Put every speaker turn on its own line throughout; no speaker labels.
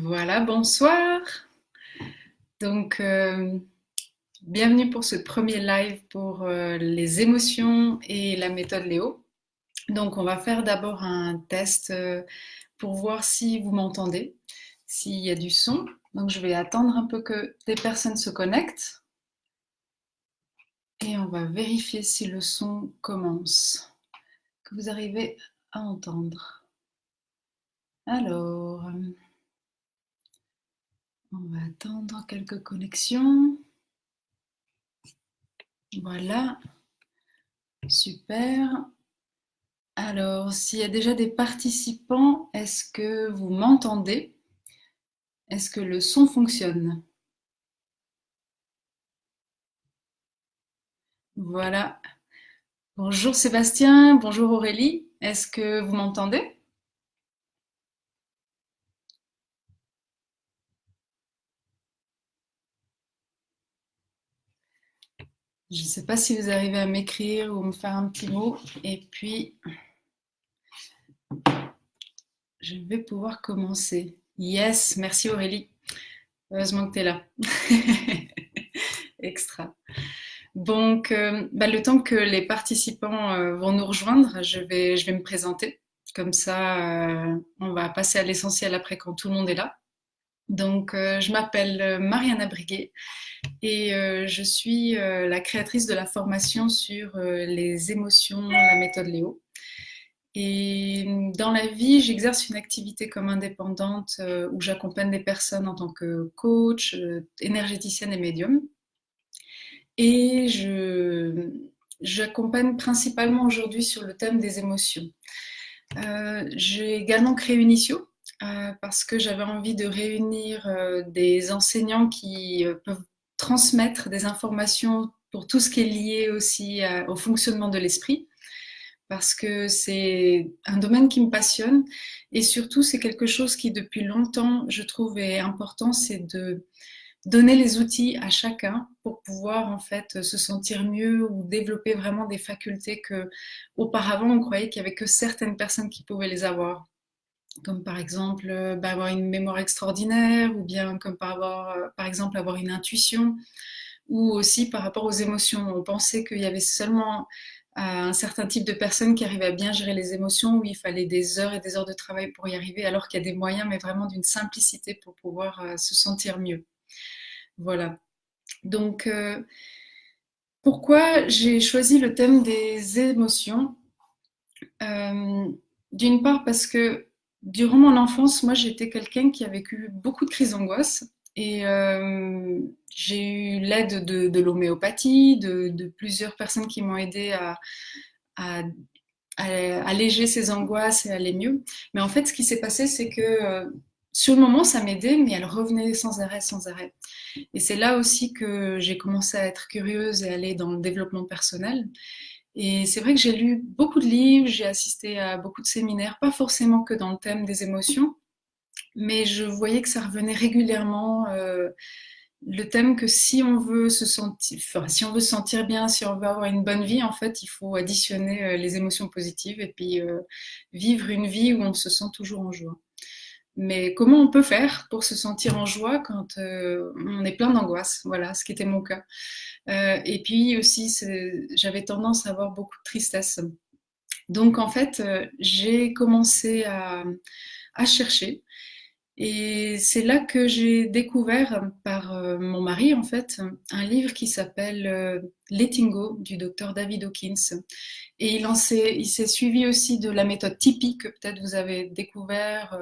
Voilà, bonsoir. Donc, bienvenue pour ce premier live pour les émotions et la méthode Léo. Donc, on va faire d'abord un test pour voir si vous m'entendez, s'il y a du son. Donc, je vais attendre un peu que des personnes se connectent et on va vérifier si le son commence, que vous arrivez à entendre. Alors, on va attendre quelques connexions. Voilà, super. Alors, s'il y a déjà des participants, est-ce que vous m'entendez? Est-ce que le son fonctionne? Voilà. Bonjour Sébastien, bonjour Aurélie. Est-ce que vous m'entendez? Je ne sais pas si vous arrivez à m'écrire ou me faire un petit mot. Et puis, je vais pouvoir commencer. Yes, merci Aurélie. Heureusement que tu es là. Extra. Donc, le temps que les participants vont nous rejoindre, je vais me présenter. Comme ça, on va passer à l'essentiel après quand tout le monde est là. Donc, je m'appelle Mariana Briguet et je suis la créatrice de la formation sur les émotions, la méthode Léo. Et dans la vie, j'exerce une activité comme indépendante où j'accompagne des personnes en tant que coach, énergéticienne et médium. Et j'accompagne principalement aujourd'hui sur le thème des émotions. J'ai également créé Unitio parce que j'avais envie de réunir des enseignants qui peuvent transmettre des informations pour tout ce qui est lié aussi au fonctionnement de l'esprit, parce que c'est un domaine qui me passionne et surtout c'est quelque chose qui depuis longtemps je trouve est important, c'est de donner les outils à chacun pour pouvoir en fait se sentir mieux ou développer vraiment des facultés que auparavant on croyait qu'il y avait que certaines personnes qui pouvaient les avoir, comme par exemple avoir une mémoire extraordinaire, ou bien comme par exemple avoir une intuition, ou aussi par rapport aux émotions. On pensait qu'il y avait seulement un certain type de personnes qui arrivaient à bien gérer les émotions, où il fallait des heures et des heures de travail pour y arriver, alors qu'il y a des moyens, mais vraiment d'une simplicité pour pouvoir se sentir mieux. Voilà. Donc, pourquoi j'ai choisi le thème des émotions? Euh, D'une part parce que durant mon enfance, moi j'étais quelqu'un qui a vécu beaucoup de crises d'angoisse et j'ai eu l'aide de l'homéopathie, de plusieurs personnes qui m'ont aidé à, à alléger ces angoisses et aller mieux. Mais en fait, ce qui s'est passé, c'est que sur le moment, ça m'aidait, mais elle revenait sans arrêt, sans arrêt. Et c'est là aussi que j'ai commencé à être curieuse et aller dans le développement personnel. Et c'est vrai que j'ai lu beaucoup de livres, j'ai assisté à beaucoup de séminaires, pas forcément que dans le thème des émotions, mais je voyais que ça revenait régulièrement. Le thème que si on veut se sentir, enfin, si on veut se sentir bien, si on veut avoir une bonne vie, en fait, il faut additionner les émotions positives et puis vivre une vie où on se sent toujours en joie. Mais comment on peut faire pour se sentir en joie quand on est plein d'angoisse? Voilà, ce qui était mon cas. Et puis aussi, j'avais tendance à avoir beaucoup de tristesse. Donc en fait, j'ai commencé à chercher. Et c'est là que j'ai découvert par mon mari, en fait, un livre qui s'appelle Letting Go du docteur David Hawkins. Et il s'est suivi aussi de la méthode Tipeee que peut-être vous avez découvert.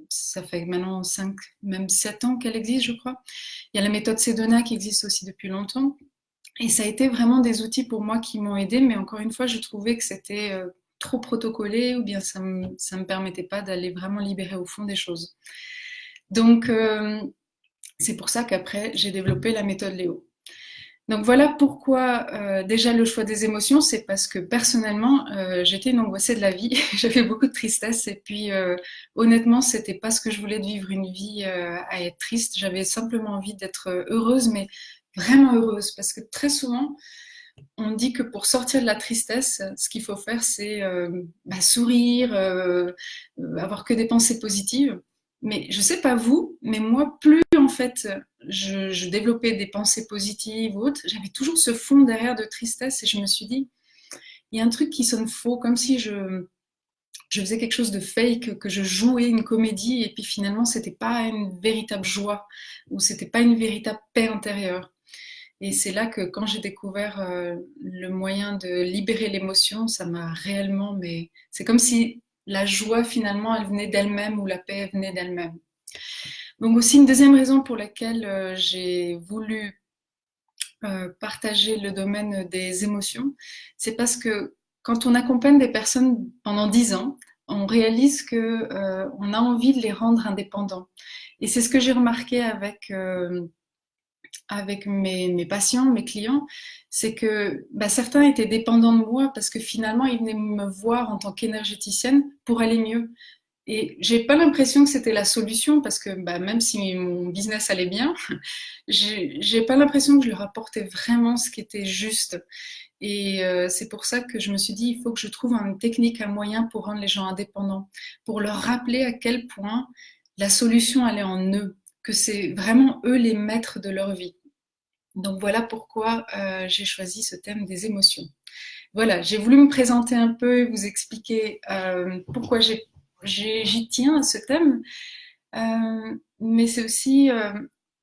Ça fait maintenant 5, même 7 ans qu'elle existe, je crois. Il y a la méthode Sedona qui existe aussi depuis longtemps. Et ça a été vraiment des outils pour moi qui m'ont aidé, mais encore une fois, je trouvais que c'était trop protocolé, ou bien ça me permettait pas d'aller vraiment libérer au fond des choses. Donc, c'est pour ça qu'après, j'ai développé la méthode Léo. Donc voilà pourquoi déjà le choix des émotions, c'est parce que personnellement, j'étais une angoissée de la vie, j'avais beaucoup de tristesse et puis honnêtement, c'était pas ce que je voulais de vivre une vie à être triste. J'avais simplement envie d'être heureuse, mais vraiment heureuse, parce que très souvent, on dit que pour sortir de la tristesse, ce qu'il faut faire, c'est sourire, avoir que des pensées positives. Mais je sais pas vous, mais moi, plus en fait je développais des pensées positives ou autres, j'avais toujours ce fond derrière de tristesse et je me suis dit, il y a un truc qui sonne faux, comme si je faisais quelque chose de fake, que je jouais une comédie et puis finalement c'était pas une véritable joie ou c'était pas une véritable paix intérieure. Et c'est là que quand j'ai découvert le moyen de libérer l'émotion, ça m'a réellement, mais c'est comme si la joie finalement elle venait d'elle-même ou la paix venait d'elle-même. Donc aussi une deuxième raison pour laquelle j'ai voulu partager le domaine des émotions, c'est parce que quand on accompagne des personnes pendant 10 ans, on réalise que on a envie de les rendre indépendants. Et c'est ce que j'ai remarqué avec mes patients, mes clients, c'est que bah, certains étaient dépendants de moi parce que finalement ils venaient me voir en tant qu'énergéticienne pour aller mieux. Et j'ai pas l'impression que c'était la solution parce que bah, même si mon business allait bien, j'ai pas l'impression que je leur apportais vraiment ce qui était juste. Et c'est pour ça que je me suis dit, il faut que je trouve une technique, un moyen pour rendre les gens indépendants, pour leur rappeler à quel point la solution elle est en eux, que c'est vraiment eux les maîtres de leur vie. Donc voilà pourquoi j'ai choisi ce thème des émotions. Voilà, j'ai voulu me présenter un peu et vous expliquer pourquoi j'y tiens à ce thème. Mais c'est aussi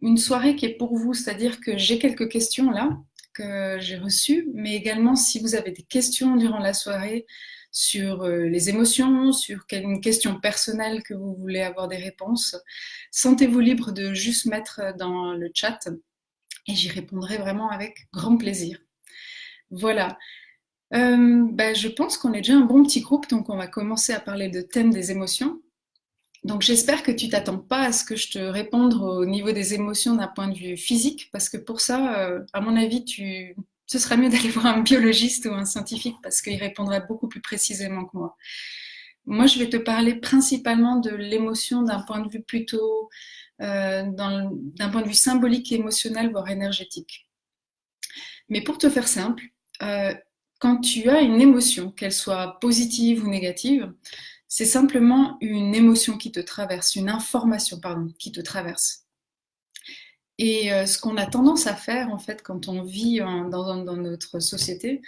une soirée qui est pour vous, c'est-à-dire que j'ai quelques questions là que j'ai reçues, mais également si vous avez des questions durant la soirée sur les émotions, sur une question personnelle que vous voulez avoir des réponses, sentez-vous libre de juste mettre dans le chat et j'y répondrai vraiment avec grand plaisir. Voilà. Bah, je pense qu'on est déjà un bon petit groupe, donc on va commencer à parler de thème des émotions. Donc j'espère que tu t'attends pas à ce que je te réponde au niveau des émotions d'un point de vue physique, parce que pour ça, à mon avis, ce serait mieux d'aller voir un biologiste ou un scientifique, parce qu'il répondra beaucoup plus précisément que moi. Moi, je vais te parler principalement de l'émotion d'un point de vue plutôt, d'un point de vue symbolique, émotionnel, voire énergétique. Mais pour te faire simple, euh, quand tu as une émotion, qu'elle soit positive ou négative, c'est simplement une émotion qui te traverse, une information, pardon, qui te traverse. Et ce qu'on a tendance à faire, en fait, quand on vit dans notre société,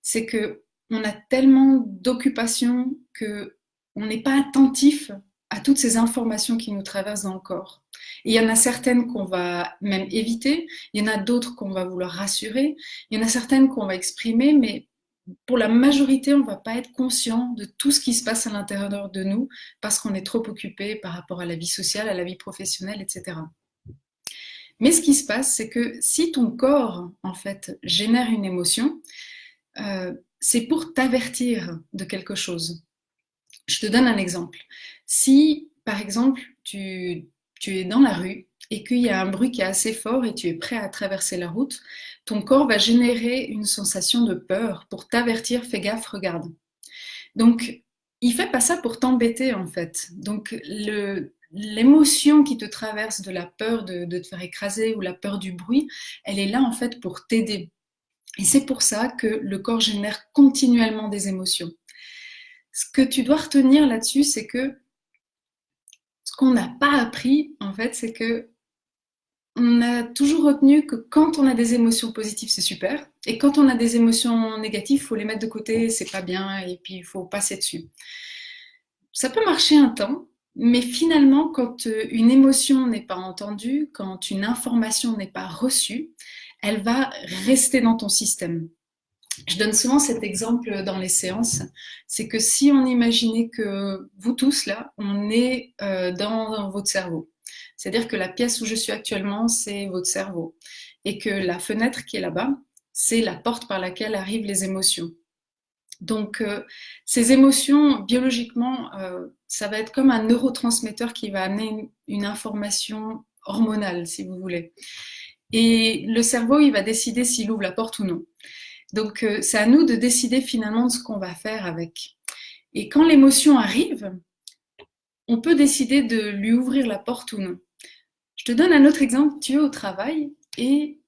c'est que on a tellement d'occupations que on n'est pas attentif à toutes ces informations qui nous traversent dans le corps. Et il y en a certaines qu'on va même éviter, il y en a d'autres qu'on va vouloir rassurer, il y en a certaines qu'on va exprimer, mais pour la majorité, on ne va pas être conscient de tout ce qui se passe à l'intérieur de nous parce qu'on est trop occupé par rapport à la vie sociale, à la vie professionnelle, etc. Mais ce qui se passe, c'est que si ton corps, en fait, génère une émotion, c'est pour t'avertir de quelque chose. Je te donne un exemple. Si, par exemple, tu es dans la rue et qu'il y a un bruit qui est assez fort et tu es prêt à traverser la route, ton corps va générer une sensation de peur pour t'avertir, fais gaffe, regarde. Donc, il fait pas ça pour t'embêter en fait. Donc, l'émotion qui te traverse de la peur de te faire écraser ou la peur du bruit, elle est là en fait pour t'aider. Et c'est pour ça que le corps génère continuellement des émotions. Ce que tu dois retenir là-dessus, c'est que ce qu'on n'a pas appris, en fait, c'est que on a toujours retenu que quand on a des émotions positives, c'est super, et quand on a des émotions négatives, il faut les mettre de côté, c'est pas bien, et puis il faut passer dessus. Ça peut marcher un temps, mais finalement, quand une émotion n'est pas entendue, quand une information n'est pas reçue, elle va rester dans ton système. Je donne souvent cet exemple dans les séances, c'est que si on imaginait que vous tous là, on est dans votre cerveau, c'est-à-dire que la pièce où je suis actuellement, c'est votre cerveau, et que la fenêtre qui est là-bas, c'est la porte par laquelle arrivent les émotions. Donc ces émotions, biologiquement, ça va être comme un neurotransmetteur qui va amener une information hormonale, si vous voulez. Et le cerveau, il va décider s'il ouvre la porte ou non. Donc, c'est à nous de décider finalement de ce qu'on va faire avec. Et quand l'émotion arrive, on peut décider de lui ouvrir la porte ou non. Je te donne un autre exemple. Tu es au travail et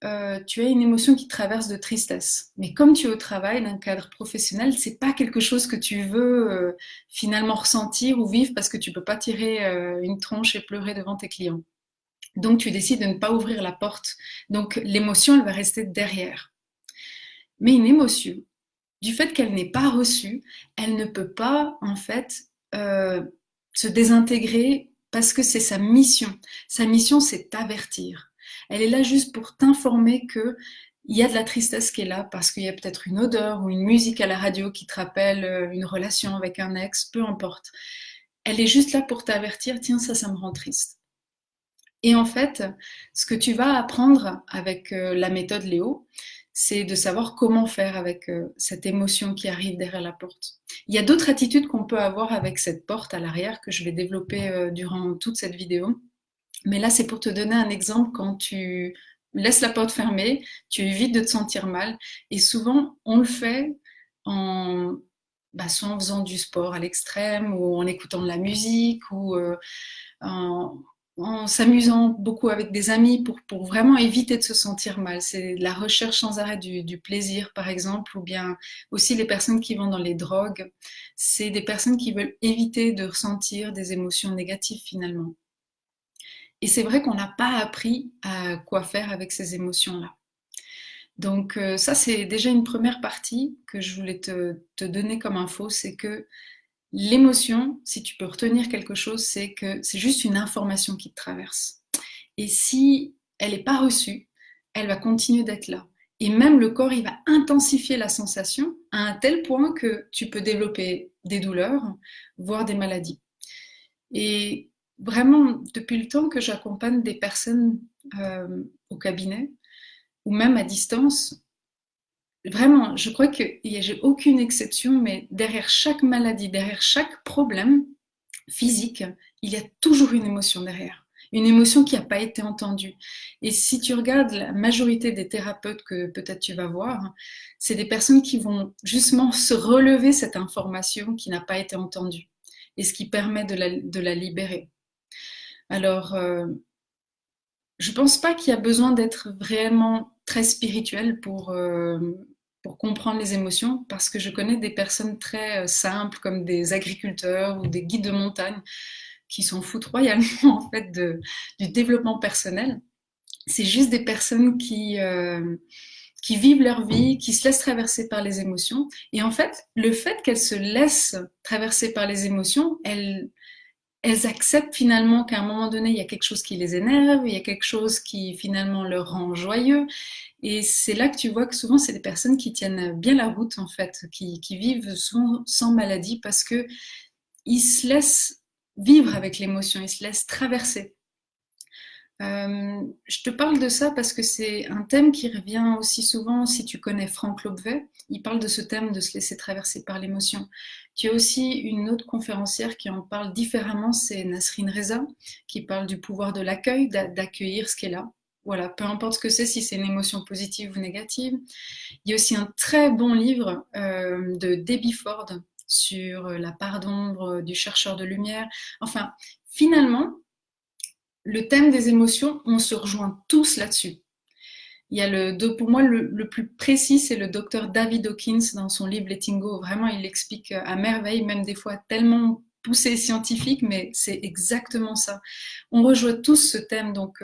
tu as une émotion qui te traverse de tristesse. Mais comme tu es au travail, dans un cadre professionnel, c'est pas quelque chose que tu veux finalement ressentir ou vivre parce que tu peux pas tirer une tronche et pleurer devant tes clients. Donc tu décides de ne pas ouvrir la porte. Donc l'émotion, elle va rester derrière. Mais une émotion, du fait qu'elle n'est pas reçue, elle ne peut pas en fait euh, se désintégrer parce que c'est sa mission. Sa mission, c'est t'avertir. Elle est là juste pour t'informer que il y a de la tristesse qui est là parce qu'il y a peut-être une odeur ou une musique à la radio qui te rappelle une relation avec un ex, peu importe. Elle est juste là pour t'avertir, tiens, ça me rend triste. Et en fait, ce que tu vas apprendre avec la méthode Léo, c'est de savoir comment faire avec cette émotion qui arrive derrière la porte. Il y a d'autres attitudes qu'on peut avoir avec cette porte à l'arrière que je vais développer durant toute cette vidéo. Mais là, c'est pour te donner un exemple quand tu laisses la porte fermée, tu évites de te sentir mal. Et souvent, on le fait en, soit en faisant du sport à l'extrême ou en écoutant de la musique ou en, en s'amusant beaucoup avec des amis pour vraiment éviter de se sentir mal. C'est la recherche sans arrêt du plaisir, par exemple, ou bien aussi les personnes qui vont dans les drogues. C'est des personnes qui veulent éviter de ressentir des émotions négatives finalement. Et c'est vrai qu'on n'a pas appris à quoi faire avec ces émotions-là. Donc ça, c'est déjà une première partie que je voulais te donner comme info, c'est que l'émotion, si tu peux retenir quelque chose, c'est que c'est juste une information qui te traverse. Et si elle n'est pas reçue, elle va continuer d'être là. Et même le corps, il va intensifier la sensation à un tel point que tu peux développer des douleurs, voire des maladies. Et vraiment, depuis le temps que j'accompagne des personnes au cabinet, ou même à distance, vraiment, je crois que j'ai aucune exception, mais derrière chaque maladie, derrière chaque problème physique, il y a toujours une émotion derrière. Une émotion qui n'a pas été entendue. Et si tu regardes la majorité des thérapeutes que peut-être tu vas voir, c'est des personnes qui vont justement se relever cette information qui n'a pas été entendue. Et ce qui permet de la libérer. Alors, je pense pas qu'il y a besoin d'être vraiment très spirituel pour comprendre les émotions, parce que je connais des personnes très simples, comme des agriculteurs ou des guides de montagne, qui s'en foutent royalement en fait du développement personnel. C'est juste des personnes qui vivent leur vie, qui se laissent traverser par les émotions. Et en fait, le fait qu'elles se laissent traverser par les émotions, elles acceptent finalement qu'à un moment donné, il y a quelque chose qui les énerve, il y a quelque chose qui finalement leur rend joyeux. Et c'est là que tu vois que souvent, c'est des personnes qui tiennent bien la route, en fait, qui vivent souvent sans maladie parce que ils se laissent vivre avec l'émotion, ils se laissent traverser. Je te parle de ça parce que c'est un thème qui revient aussi souvent si tu connais Franck Lobvet. Il parle de ce thème de se laisser traverser par l'émotion. Tu as aussi une autre conférencière qui en parle différemment, c'est Nasrine Reza, qui parle du pouvoir de l'accueil, d'accueillir ce qui est là. Voilà, peu importe ce que c'est, si c'est une émotion positive ou négative. Il y a aussi un très bon livre de Debbie Ford sur la part d'ombre du chercheur de lumière. Enfin, finalement, le thème des émotions, on se rejoint tous là-dessus. Il y a pour moi, le plus précis, c'est le docteur David Hawkins dans son livre Letting Go. Vraiment, il l'explique à merveille, même des fois tellement poussé scientifique, mais c'est exactement ça. On rejoint tous ce thème, donc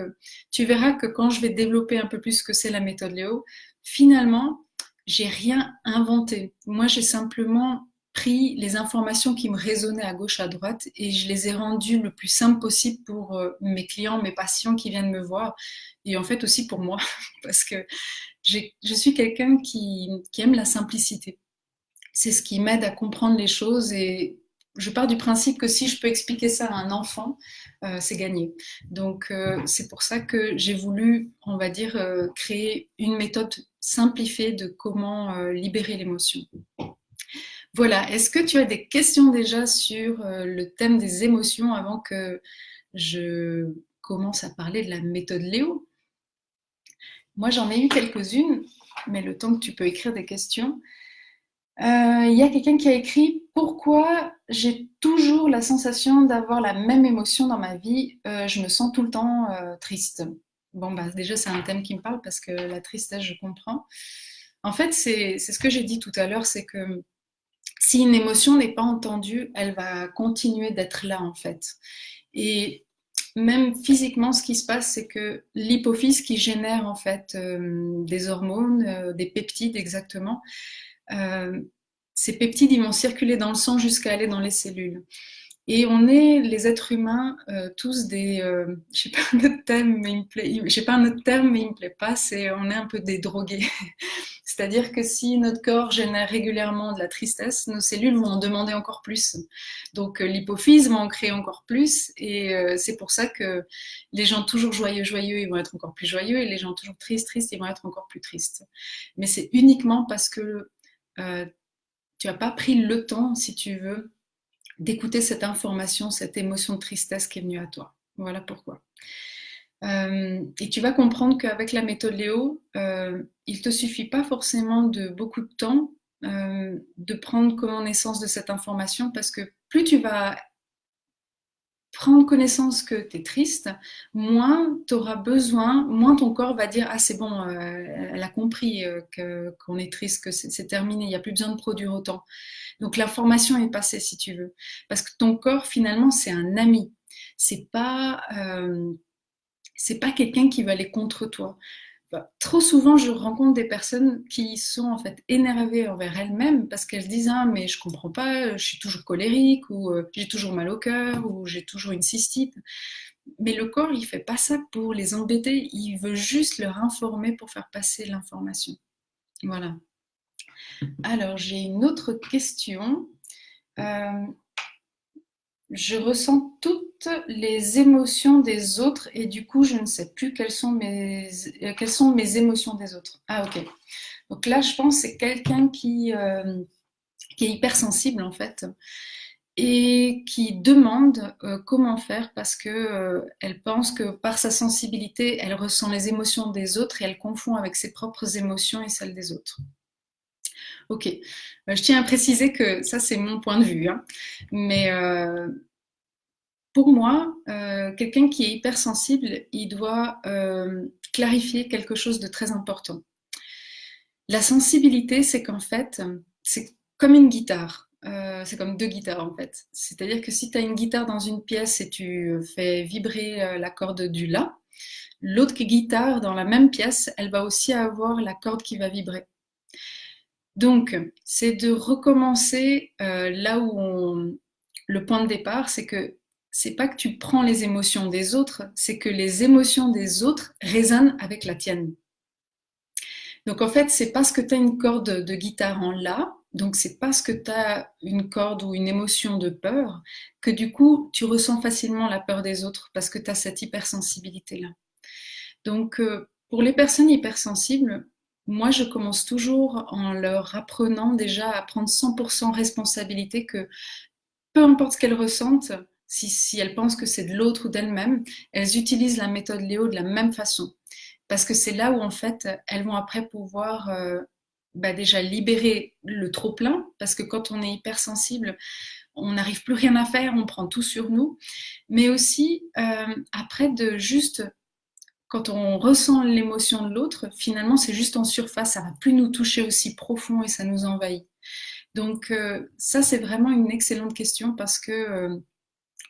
tu verras que quand je vais développer un peu plus ce que c'est la méthode Léo, finalement, j'ai rien inventé. Moi, j'ai simplement pris les informations qui me résonnaient à gauche, à droite, et je les ai rendues le plus simple possible pour mes clients, mes patients qui viennent me voir, et en fait aussi pour moi, parce que je suis quelqu'un qui aime la simplicité. C'est ce qui m'aide à comprendre les choses et je pars du principe que si je peux expliquer ça à un enfant, c'est gagné. Donc c'est pour ça que j'ai voulu, on va dire, créer une méthode simplifiée de comment libérer l'émotion. Voilà, est-ce que tu as des questions déjà sur le thème des émotions avant que je commence à parler de la méthode Léo? Moi, j'en ai eu quelques-unes, mais le temps que tu peux écrire des questions. Il y a quelqu'un qui a écrit pourquoi j'ai toujours la sensation d'avoir la même émotion dans ma vie, je me sens tout le temps triste. Bon, bah, déjà, c'est un thème qui me parle parce que la tristesse, je comprends. En fait, c'est ce que j'ai dit tout à l'heure, c'est que si une émotion n'est pas entendue, elle va continuer d'être là, en fait. Et même physiquement, ce qui se passe, c'est que l'hypophyse qui génère en fait des hormones, des peptides exactement, euh, ces peptides, ils vont circuler dans le sang jusqu'à aller dans les cellules. Et on est, les êtres humains, tous des, je sais pas un autre terme, mais il me plaît, j'ai pas un autre terme, mais il me plaît pas, c'est, on est un peu des drogués. C'est-à-dire que si notre corps génère régulièrement de la tristesse, nos cellules vont en demander encore plus. Donc l'hypophyse va en créer encore plus, et c'est pour ça que les gens toujours joyeux, joyeux, ils vont être encore plus joyeux, et les gens toujours tristes, tristes, ils vont être encore plus tristes. Mais c'est uniquement parce que euh, tu n'as pas pris le temps, si tu veux, d'écouter cette information, cette émotion de tristesse qui est venue à toi. Voilà pourquoi. Et tu vas comprendre qu'avec la méthode Léo, il ne te suffit pas forcément de beaucoup de temps de prendre connaissance de cette information, parce que plus tu vas prendre connaissance que tu es triste, moins tu auras besoin, moins ton corps va dire ah c'est bon, elle a compris qu'on est triste, que c'est terminé, il n'y a plus besoin de produire autant. Donc l'information est passée si tu veux, parce que ton corps finalement c'est un ami, c'est pas c'est pas quelqu'un qui va aller contre toi. Enfin, trop souvent, je rencontre des personnes qui sont en fait énervées envers elles-mêmes parce qu'elles se disent ah mais je comprends pas, je suis toujours colérique ou j'ai toujours mal au cœur ou j'ai toujours une cystite. Mais le corps, il fait pas ça pour les embêter, il veut juste leur informer pour faire passer l'information. Voilà. Alors j'ai une autre question. Euh, Je ressens toutes les émotions des autres et du coup, je ne sais plus quelles sont mes émotions des autres. Ah, ok. Donc là, je pense que c'est quelqu'un qui est hypersensible en fait et qui demande comment faire parce que elle pense que par sa sensibilité, elle ressent les émotions des autres et elle confond avec ses propres émotions et celles des autres. Ok. Je tiens à préciser que ça, c'est mon point de vue, hein. Mais pour moi, quelqu'un qui est hypersensible, il doit clarifier quelque chose de très important. La sensibilité, c'est qu'en fait, c'est comme une guitare. C'est comme deux guitares en fait. C'est-à-dire que si tu as une guitare dans une pièce et tu fais vibrer la corde du La, l'autre guitare dans la même pièce, elle va aussi avoir la corde qui va vibrer. Donc, c'est de recommencer là où le point de départ, c'est que c'est pas que tu prends les émotions des autres, c'est que les émotions des autres résonnent avec la tienne. Donc en fait, c'est parce que tu as une corde de guitare en La, donc c'est parce que tu as une corde ou une émotion de peur, que du coup, tu ressens facilement la peur des autres parce que tu as cette hypersensibilité-là. Donc pour les personnes hypersensibles, moi je commence toujours en leur apprenant déjà à prendre 100% responsabilité que peu importe ce qu'elles ressentent, si elles pensent que c'est de l'autre ou d'elles-mêmes, elles utilisent la méthode Léo de la même façon. Parce que c'est là où en fait elles vont après pouvoir bah déjà libérer le trop-plein, parce que quand on est hypersensible, on n'arrive plus rien à faire, on prend tout sur nous, mais aussi après de juste, quand on ressent l'émotion de l'autre, finalement c'est juste en surface, ça va plus nous toucher aussi profond et ça nous envahit. Donc ça c'est vraiment une excellente question parce que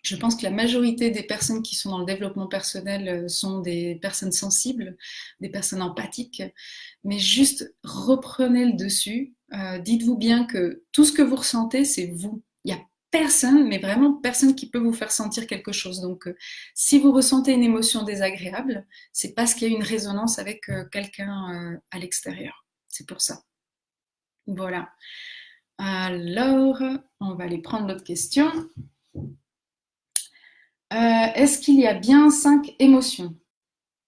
je pense que la majorité des personnes qui sont dans le développement personnel sont des personnes sensibles, des personnes empathiques, mais juste reprenez le dessus. Dites-vous bien que tout ce que vous ressentez, c'est vous. Il n'y a personne, mais vraiment personne qui peut vous faire sentir quelque chose. Donc, si vous ressentez une émotion désagréable, c'est parce qu'il y a une résonance avec quelqu'un à l'extérieur. C'est pour ça. Voilà. Alors, on va aller prendre l'autre question. Est-ce qu'il y a bien 5 émotions?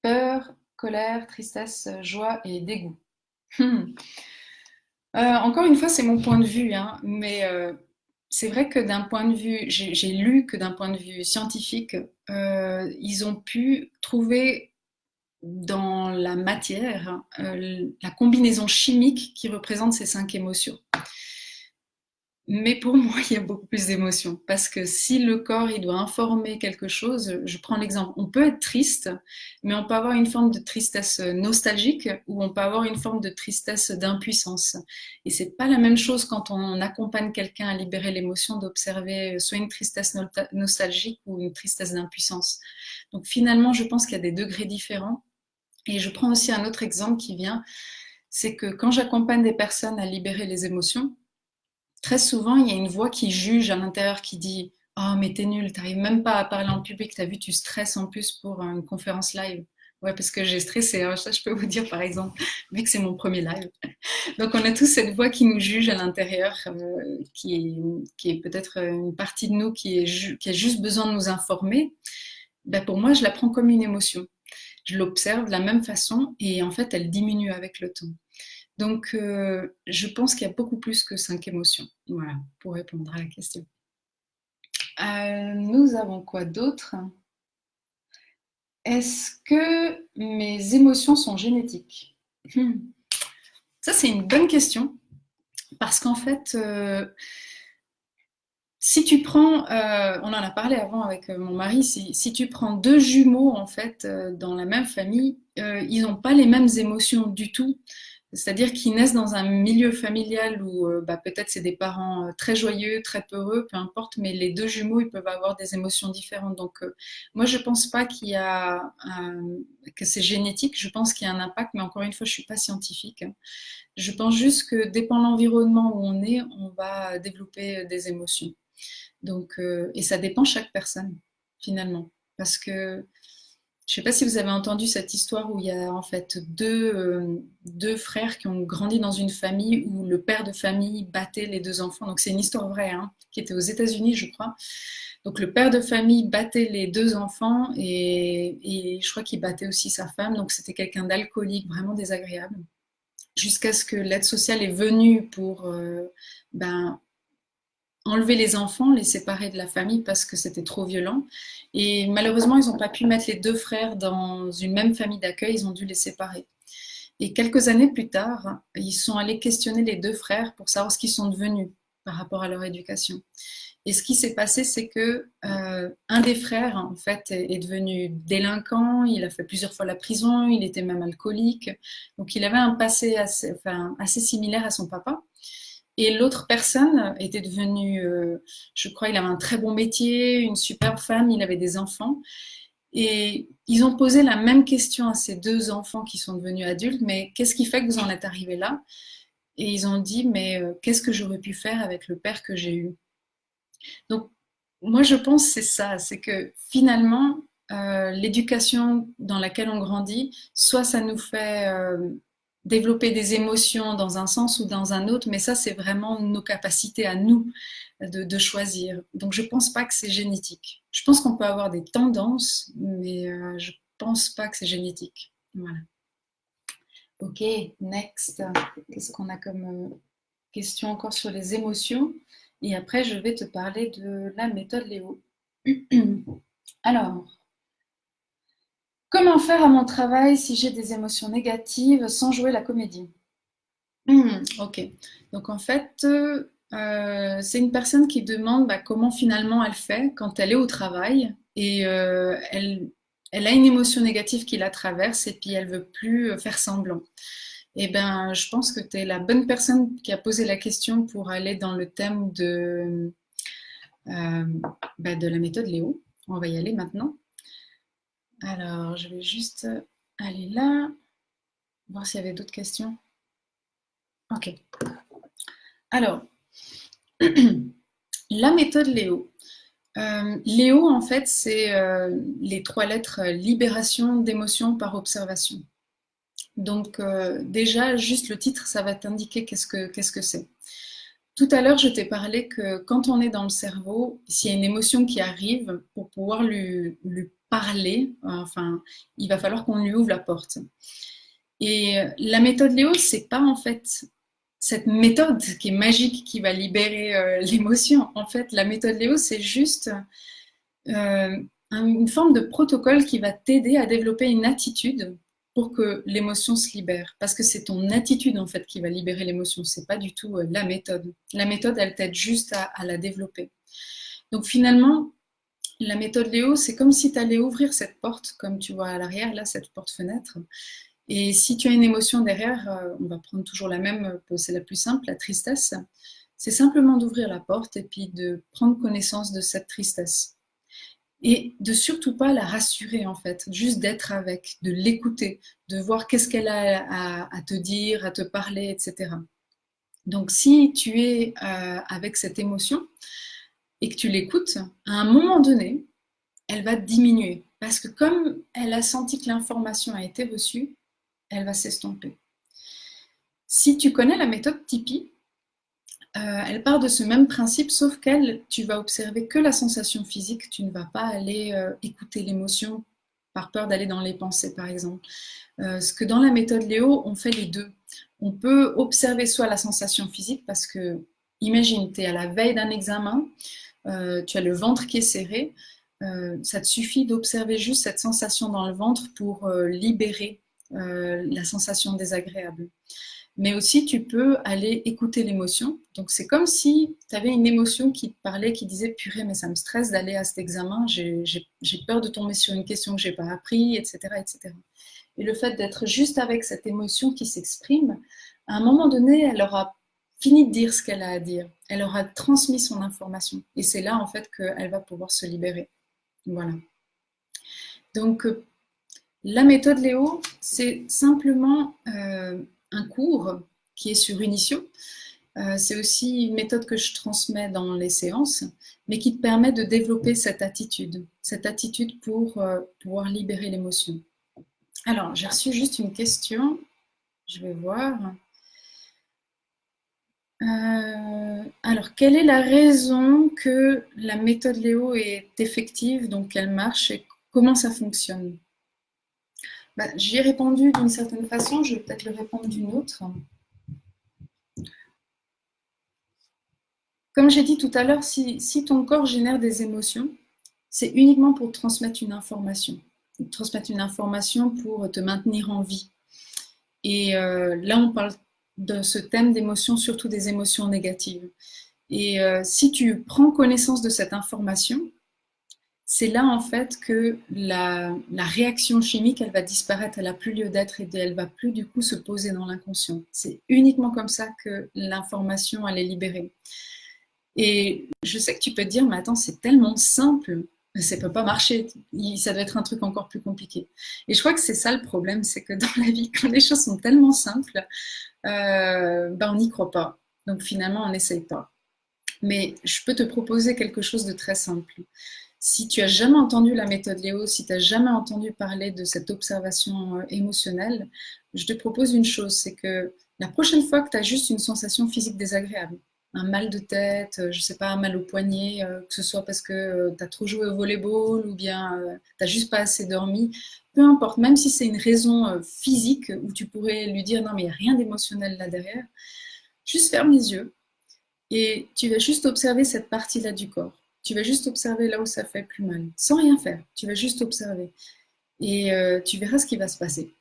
Peur, colère, tristesse, joie et dégoût. Hmm. Encore une fois, c'est mon point de vue, hein, mais c'est vrai que d'un point de vue, j'ai lu que d'un point de vue scientifique, ils ont pu trouver dans la matière la combinaison chimique qui représente ces 5 émotions. Mais pour moi, il y a beaucoup plus d'émotions parce que si le corps il doit informer quelque chose, je prends l'exemple, on peut être triste, mais on peut avoir une forme de tristesse nostalgique ou on peut avoir une forme de tristesse d'impuissance. Et c'est pas la même chose quand on accompagne quelqu'un à libérer l'émotion d'observer soit une tristesse nostalgique ou une tristesse d'impuissance. Donc finalement, je pense qu'il y a des degrés différents. Et je prends aussi un autre exemple qui vient, c'est que quand j'accompagne des personnes à libérer les émotions, très souvent, il y a une voix qui juge à l'intérieur qui dit: «Oh, mais t'es nul, t'arrives même pas à parler en public, t'as vu, tu stresses en plus pour une conférence live.» Ouais, parce que j'ai stressé, hein, ça je peux vous dire par exemple, vu que c'est mon premier live. Donc on a tous cette voix qui nous juge à l'intérieur, qui est peut-être une partie de nous qui a juste besoin de nous informer. Ben, pour moi, je la prends comme une émotion. Je l'observe de la même façon et en fait, elle diminue avec le temps. Donc, je pense qu'il y a beaucoup plus que 5 émotions. Voilà, pour répondre à la question. Nous avons quoi d'autre? Est-ce que mes émotions sont génétiques? Ça, c'est une bonne question. Parce qu'en fait, si tu prends, on en a parlé avant avec mon mari, si tu prends deux jumeaux en fait dans la même famille, ils n'ont pas les mêmes émotions du tout. C'est-à-dire qu'ils naissent dans un milieu familial où bah, peut-être c'est des parents très joyeux, très peureux, peu importe, mais les deux jumeaux, ils peuvent avoir des émotions différentes. Donc moi, je pense pas que c'est génétique, je pense qu'il y a un impact, mais encore une fois, je suis pas scientifique. Je pense juste que dépend de l'environnement où on est, on va développer des émotions. Donc, et ça dépend chaque personne, finalement. Parce que je ne sais pas si vous avez entendu cette histoire où il y a en fait deux frères qui ont grandi dans une famille où le père de famille battait les deux enfants. Donc c'est une histoire vraie, hein, qui était aux États-Unis, je crois. Donc le père de famille battait les deux enfants et je crois qu'il battait aussi sa femme. Donc c'était quelqu'un d'alcoolique, vraiment désagréable. Jusqu'à ce que l'aide sociale est venue pour ben, enlever les enfants, les séparer de la famille parce que c'était trop violent. Et malheureusement, ils n'ont pas pu mettre les deux frères dans une même famille d'accueil, ils ont dû les séparer. Et quelques années plus tard, ils sont allés questionner les deux frères pour savoir ce qu'ils sont devenus par rapport à leur éducation. Et ce qui s'est passé, c'est que un des frères, en fait, est devenu délinquant. Il a fait plusieurs fois la prison. Il était même alcoolique. Donc, il avait un passé assez similaire à son papa. Et l'autre personne était devenue, je crois, il avait un très bon métier, une superbe femme, il avait des enfants. Et ils ont posé la même question à ces deux enfants qui sont devenus adultes, mais qu'est-ce qui fait que vous en êtes arrivés là? Et ils ont dit, mais qu'est-ce que j'aurais pu faire avec le père que j'ai eu? Donc, moi, je pense que c'est ça, c'est que finalement, l'éducation dans laquelle on grandit, soit ça nous fait développer des émotions dans un sens ou dans un autre, mais ça, c'est vraiment nos capacités à nous de choisir. Donc, je pense pas que c'est génétique. Je pense qu'on peut avoir des tendances, mais je pense pas que c'est génétique. Voilà. Ok, next. Qu'est-ce qu'on a comme question encore sur les émotions? Et après, je vais te parler de la méthode Léo. Alors, comment faire à mon travail si j'ai des émotions négatives sans jouer la comédie? Ok. Donc en fait, c'est une personne qui demande bah, comment finalement elle fait quand elle est au travail et elle a une émotion négative qui la traverse et puis elle veut plus faire semblant. Eh ben, je pense que tu es la bonne personne qui a posé la question pour aller dans le thème euh, de la méthode Léo. On va y aller maintenant. Alors, je vais juste aller là, voir s'il y avait d'autres questions. Ok. Alors, la méthode Léo. Léo, en fait, c'est les trois lettres libération d'émotions par observation. Donc, déjà, juste le titre, ça va t'indiquer qu'est-ce que c'est. Tout à l'heure, je t'ai parlé que quand on est dans le cerveau, s'il y a une émotion qui arrive, pour pouvoir lui parler, enfin, il va falloir qu'on lui ouvre la porte. Et la méthode Léo, c'est pas en fait cette méthode qui est magique qui va libérer l'émotion. En fait, la méthode Léo, c'est juste une forme de protocole qui va t'aider à développer une attitude pour que l'émotion se libère. Parce que c'est ton attitude en fait qui va libérer l'émotion, c'est pas du tout la méthode. La méthode, elle t'aide juste à la développer. Donc finalement, la méthode Léo, c'est comme si tu allais ouvrir cette porte, comme tu vois à l'arrière, là, cette porte-fenêtre. Et si tu as une émotion derrière, on va prendre toujours la même, c'est la plus simple, la tristesse. C'est simplement d'ouvrir la porte et puis de prendre connaissance de cette tristesse. Et de surtout pas la rassurer en fait, juste d'être avec, de l'écouter, de voir qu'est-ce qu'elle a à te dire, à te parler, etc. Donc si tu es avec cette émotion et que tu l'écoutes, à un moment donné, elle va diminuer. Parce que comme elle a senti que l'information a été reçue, elle va s'estomper. Si tu connais la méthode Tipeee, elle part de ce même principe, sauf qu'elle, tu vas observer que la sensation physique, tu ne vas pas aller écouter l'émotion par peur d'aller dans les pensées, par exemple. Ce que dans la méthode Léo, on fait les deux. On peut observer soit la sensation physique, parce que, imagine, tu es à la veille d'un examen, tu as le ventre qui est serré, ça te suffit d'observer juste cette sensation dans le ventre pour libérer la sensation désagréable. Mais aussi, tu peux aller écouter l'émotion. Donc, c'est comme si tu avais une émotion qui te parlait, qui disait purée, mais ça me stresse d'aller à cet examen, j'ai peur de tomber sur une question que j'ai pas appris, etc., etc. Et le fait d'être juste avec cette émotion qui s'exprime, à un moment donné, elle aura fini de dire ce qu'elle a à dire. Elle aura transmis son information. Et c'est là, en fait, qu'elle va pouvoir se libérer. Voilà. Donc, la méthode Léo, c'est simplement un cours qui est sur Unitio. C'est aussi une méthode que je transmets dans les séances, mais qui te permet de développer cette attitude pour pouvoir libérer l'émotion. Alors, j'ai reçu juste une question, je vais voir. Alors, quelle est la raison que la méthode Léo est effective, donc qu'elle marche, et comment ça fonctionne? J'y ai répondu d'une certaine façon, je vais peut-être le répondre d'une autre. Comme j'ai dit tout à l'heure, si ton corps génère des émotions, c'est uniquement pour transmettre une information. Transmettre une information pour te maintenir en vie. Et là, on parle de ce thème d'émotions, surtout des émotions négatives. Et si tu prends connaissance de cette information, c'est là en fait que la réaction chimique, elle va disparaître, elle n'a plus lieu d'être et elle va plus du coup se poser dans l'inconscient. C'est uniquement comme ça que l'information, elle est libérée. Et je sais que tu peux te dire, mais attends, c'est tellement simple, ça peut pas marcher, ça doit être un truc encore plus compliqué. Et je crois que c'est ça le problème, c'est que dans la vie, quand les choses sont tellement simples, on n'y croit pas. Donc finalement, on n'essaye pas. Mais je peux te proposer quelque chose de très simple. Si tu as jamais entendu la méthode Léo, si tu n'as jamais entendu parler de cette observation émotionnelle, je te propose une chose, c'est que la prochaine fois que tu as juste une sensation physique désagréable, un mal de tête, je sais pas, un mal au poignet, que ce soit parce que tu as trop joué au volleyball ou bien tu n'as juste pas assez dormi, peu importe, même si c'est une raison physique où tu pourrais lui dire non mais il n'y a rien d'émotionnel là derrière, juste ferme les yeux et tu vas juste observer cette partie-là du corps. Tu vas juste observer là où ça fait plus mal, sans rien faire. Tu vas juste observer. Et tu verras ce qui va se passer.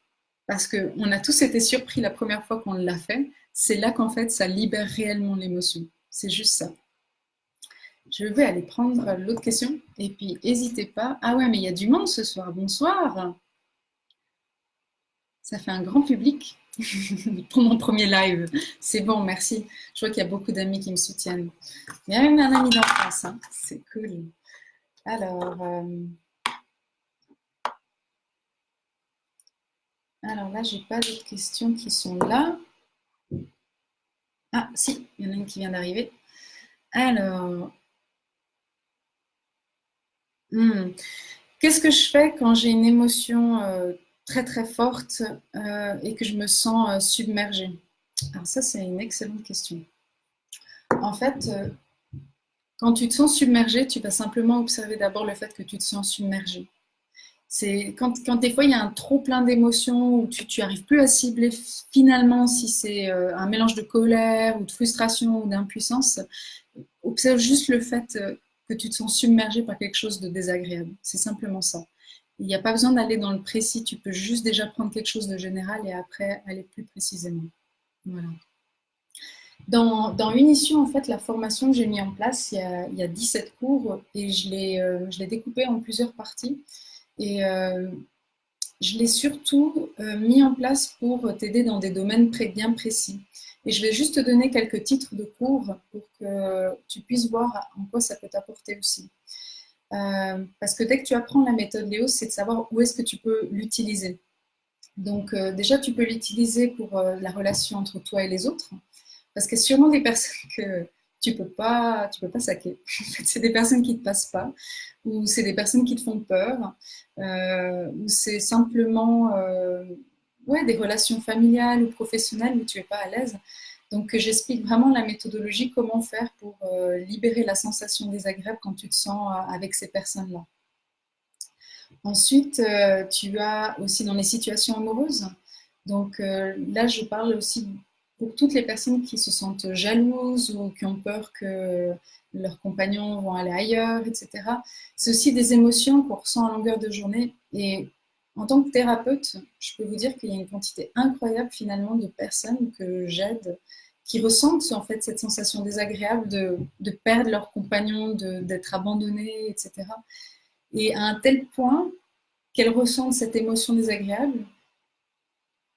Parce qu'on a tous été surpris la première fois qu'on l'a fait. C'est là qu'en fait, ça libère réellement l'émotion. C'est juste ça. Je vais aller prendre l'autre question. Et puis, n'hésitez pas. Ah ouais, mais il y a du monde ce soir. Bonsoir. Ça fait un grand public pour mon premier live. C'est bon, merci. Je vois qu'il y a beaucoup d'amis qui me soutiennent. Il y a même un ami d'enfance, hein. C'est cool. Alors là, j'ai pas d'autres questions qui sont là. Ah, si, il y en a une qui vient d'arriver. Alors, qu'est-ce que je fais quand j'ai une émotion très très forte et que je me sens submergée? Alors ça, c'est une excellente question. En fait, quand tu te sens submergé, tu vas simplement observer d'abord le fait que tu te sens submergé. C'est quand des fois il y a un trop plein d'émotions où tu n'arrives plus à cibler finalement si c'est un mélange de colère ou de frustration ou d'impuissance, observe juste le fait que tu te sens submergé par quelque chose de désagréable. C'est simplement ça. Il n'y a pas besoin d'aller dans le précis, tu peux juste déjà prendre quelque chose de général et après aller plus précisément. Voilà. Dans Unition, en fait, la formation que j'ai mis en place, il y a 17 cours et je l'ai découpé en plusieurs parties. Et je l'ai surtout mis en place pour t'aider dans des domaines bien précis. Et je vais juste te donner quelques titres de cours pour que tu puisses voir en quoi ça peut t'apporter aussi. Parce que dès que tu apprends la méthode Léo, c'est de savoir où est-ce que tu peux l'utiliser. Donc déjà, tu peux l'utiliser pour la relation entre toi et les autres. Parce qu'il y a sûrement des personnes que tu peux pas saquer. En fait, c'est des personnes qui ne te passent pas, ou c'est des personnes qui te font peur, ou c'est simplement ouais, des relations familiales ou professionnelles où tu n'es pas à l'aise. Donc j'explique vraiment la méthodologie, comment faire pour libérer la sensation désagréable quand tu te sens avec ces personnes-là. Ensuite, tu as aussi dans les situations amoureuses. Donc là, je parle aussi pour toutes les personnes qui se sentent jalouses ou qui ont peur que leurs compagnons vont aller ailleurs, etc. C'est aussi des émotions qu'on ressent à longueur de journée. Et en tant que thérapeute, je peux vous dire qu'il y a une quantité incroyable finalement de personnes que j'aide qui ressentent en fait cette sensation désagréable de perdre leurs compagnons, d'être abandonnés, etc. Et à un tel point qu'elles ressentent cette émotion désagréable,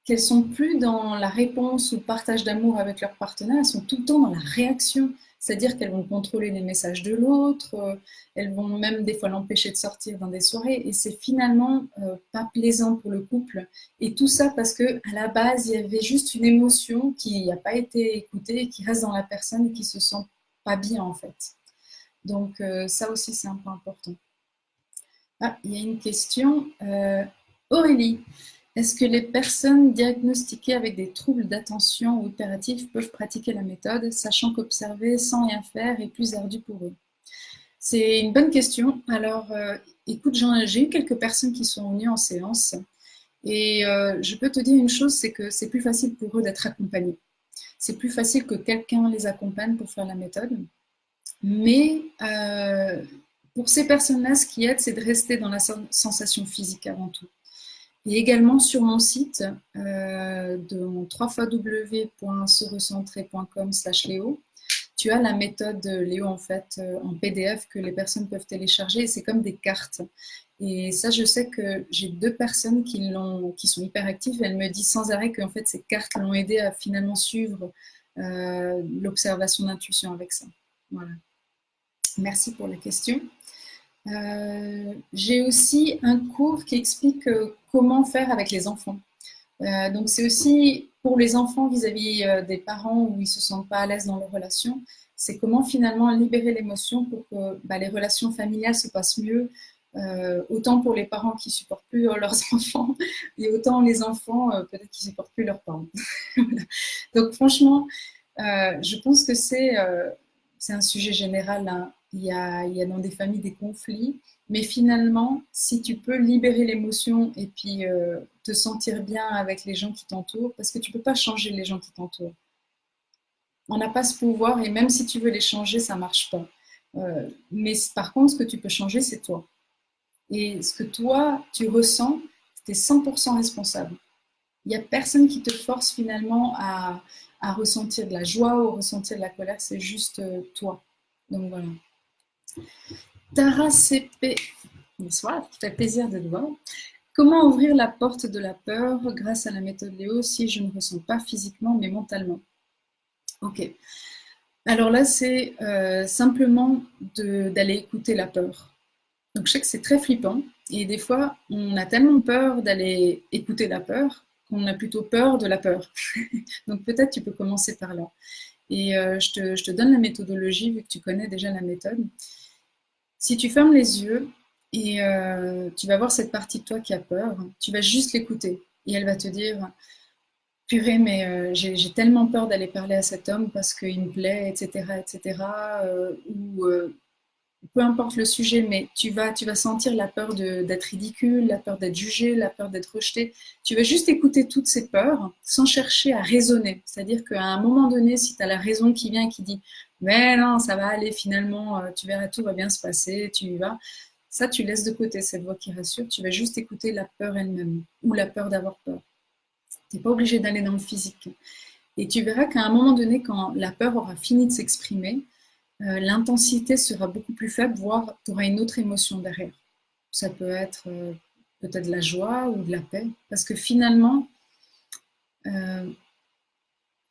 qu'elles sont plus dans la réponse ou le partage d'amour avec leur partenaire, elles sont tout le temps dans la réaction. C'est-à-dire qu'elles vont contrôler les messages de l'autre, elles vont même des fois l'empêcher de sortir dans des soirées, et c'est finalement pas plaisant pour le couple. Et tout ça parce que à la base, il y avait juste une émotion qui n'a pas été écoutée, qui reste dans la personne et qui se sent pas bien en fait. Donc ça aussi, c'est un point important. Ah, il y a une question. Aurélie, est-ce que les personnes diagnostiquées avec des troubles d'attention ou hyperactifs peuvent pratiquer la méthode, sachant qu'observer sans rien faire est plus ardu pour eux? C'est une bonne question. Alors, écoute, j'ai eu quelques personnes qui sont venues en séance et je peux te dire une chose, c'est que c'est plus facile pour eux d'être accompagnés. C'est plus facile que quelqu'un les accompagne pour faire la méthode. Mais pour ces personnes-là, ce qui aide, c'est de rester dans la sensation physique avant tout. Et également sur mon site, de www.serecentrer.com/Léo, tu as la méthode Léo en fait en PDF que les personnes peuvent télécharger. Et c'est comme des cartes. Et ça, je sais que j'ai 2 personnes qui sont hyper actives. Elles me disent sans arrêt que en fait, ces cartes l'ont aidé à finalement suivre l'observation d'intuition avec ça. Voilà. Merci pour la question. J'ai aussi un cours qui explique comment faire avec les enfants. Donc c'est aussi pour les enfants vis-à-vis des parents où ils ne se sentent pas à l'aise dans leurs relations. C'est comment finalement libérer l'émotion pour que les relations familiales se passent mieux, autant pour les parents qui ne supportent plus leurs enfants et autant les enfants peut-être qui ne supportent plus leurs parents. Donc franchement, je pense que c'est un sujet général, hein. Il y a dans des familles des conflits, mais finalement, si tu peux libérer l'émotion et puis te sentir bien avec les gens qui t'entourent, parce que tu ne peux pas changer les gens qui t'entourent. On n'a pas ce pouvoir et même si tu veux les changer, ça ne marche pas. Mais par contre, ce que tu peux changer, c'est toi. Et ce que toi, tu ressens, tu es 100% responsable. Il n'y a personne qui te force finalement à ressentir de la joie ou à ressentir de la colère, c'est juste toi. Donc voilà. Tara CP, bonsoir, ça fait plaisir de te voir. Comment ouvrir la porte de la peur grâce à la méthode Léo si je ne ressens pas physiquement mais mentalement? Ok. Alors là, c'est simplement d'aller écouter la peur. Donc je sais que c'est très flippant et des fois, on a tellement peur d'aller écouter la peur qu'on a plutôt peur de la peur. Donc peut-être tu peux commencer par là. Et je te donne la méthodologie vu que tu connais déjà la méthode. Si tu fermes les yeux et tu vas voir cette partie de toi qui a peur, tu vas juste l'écouter et elle va te dire purée, mais j'ai tellement peur d'aller parler à cet homme parce qu'il me plaît, etc., etc. Ou peu importe le sujet, mais tu vas sentir la peur d'être ridicule, la peur d'être jugé, la peur d'être rejeté. Tu vas juste écouter toutes ces peurs sans chercher à raisonner. C'est-à-dire qu'à un moment donné, si tu as la raison qui vient et qui dit mais non, ça va aller finalement, tu verras, tout va bien se passer, tu y vas. Ça, tu laisses de côté cette voix qui rassure. Tu vas juste écouter la peur elle-même ou la peur d'avoir peur. Tu n'es pas obligé d'aller dans le physique. Et tu verras qu'à un moment donné, quand la peur aura fini de s'exprimer, l'intensité sera beaucoup plus faible, voire tu auras une autre émotion derrière. Ça peut être peut-être de la joie ou de la paix. Parce que finalement,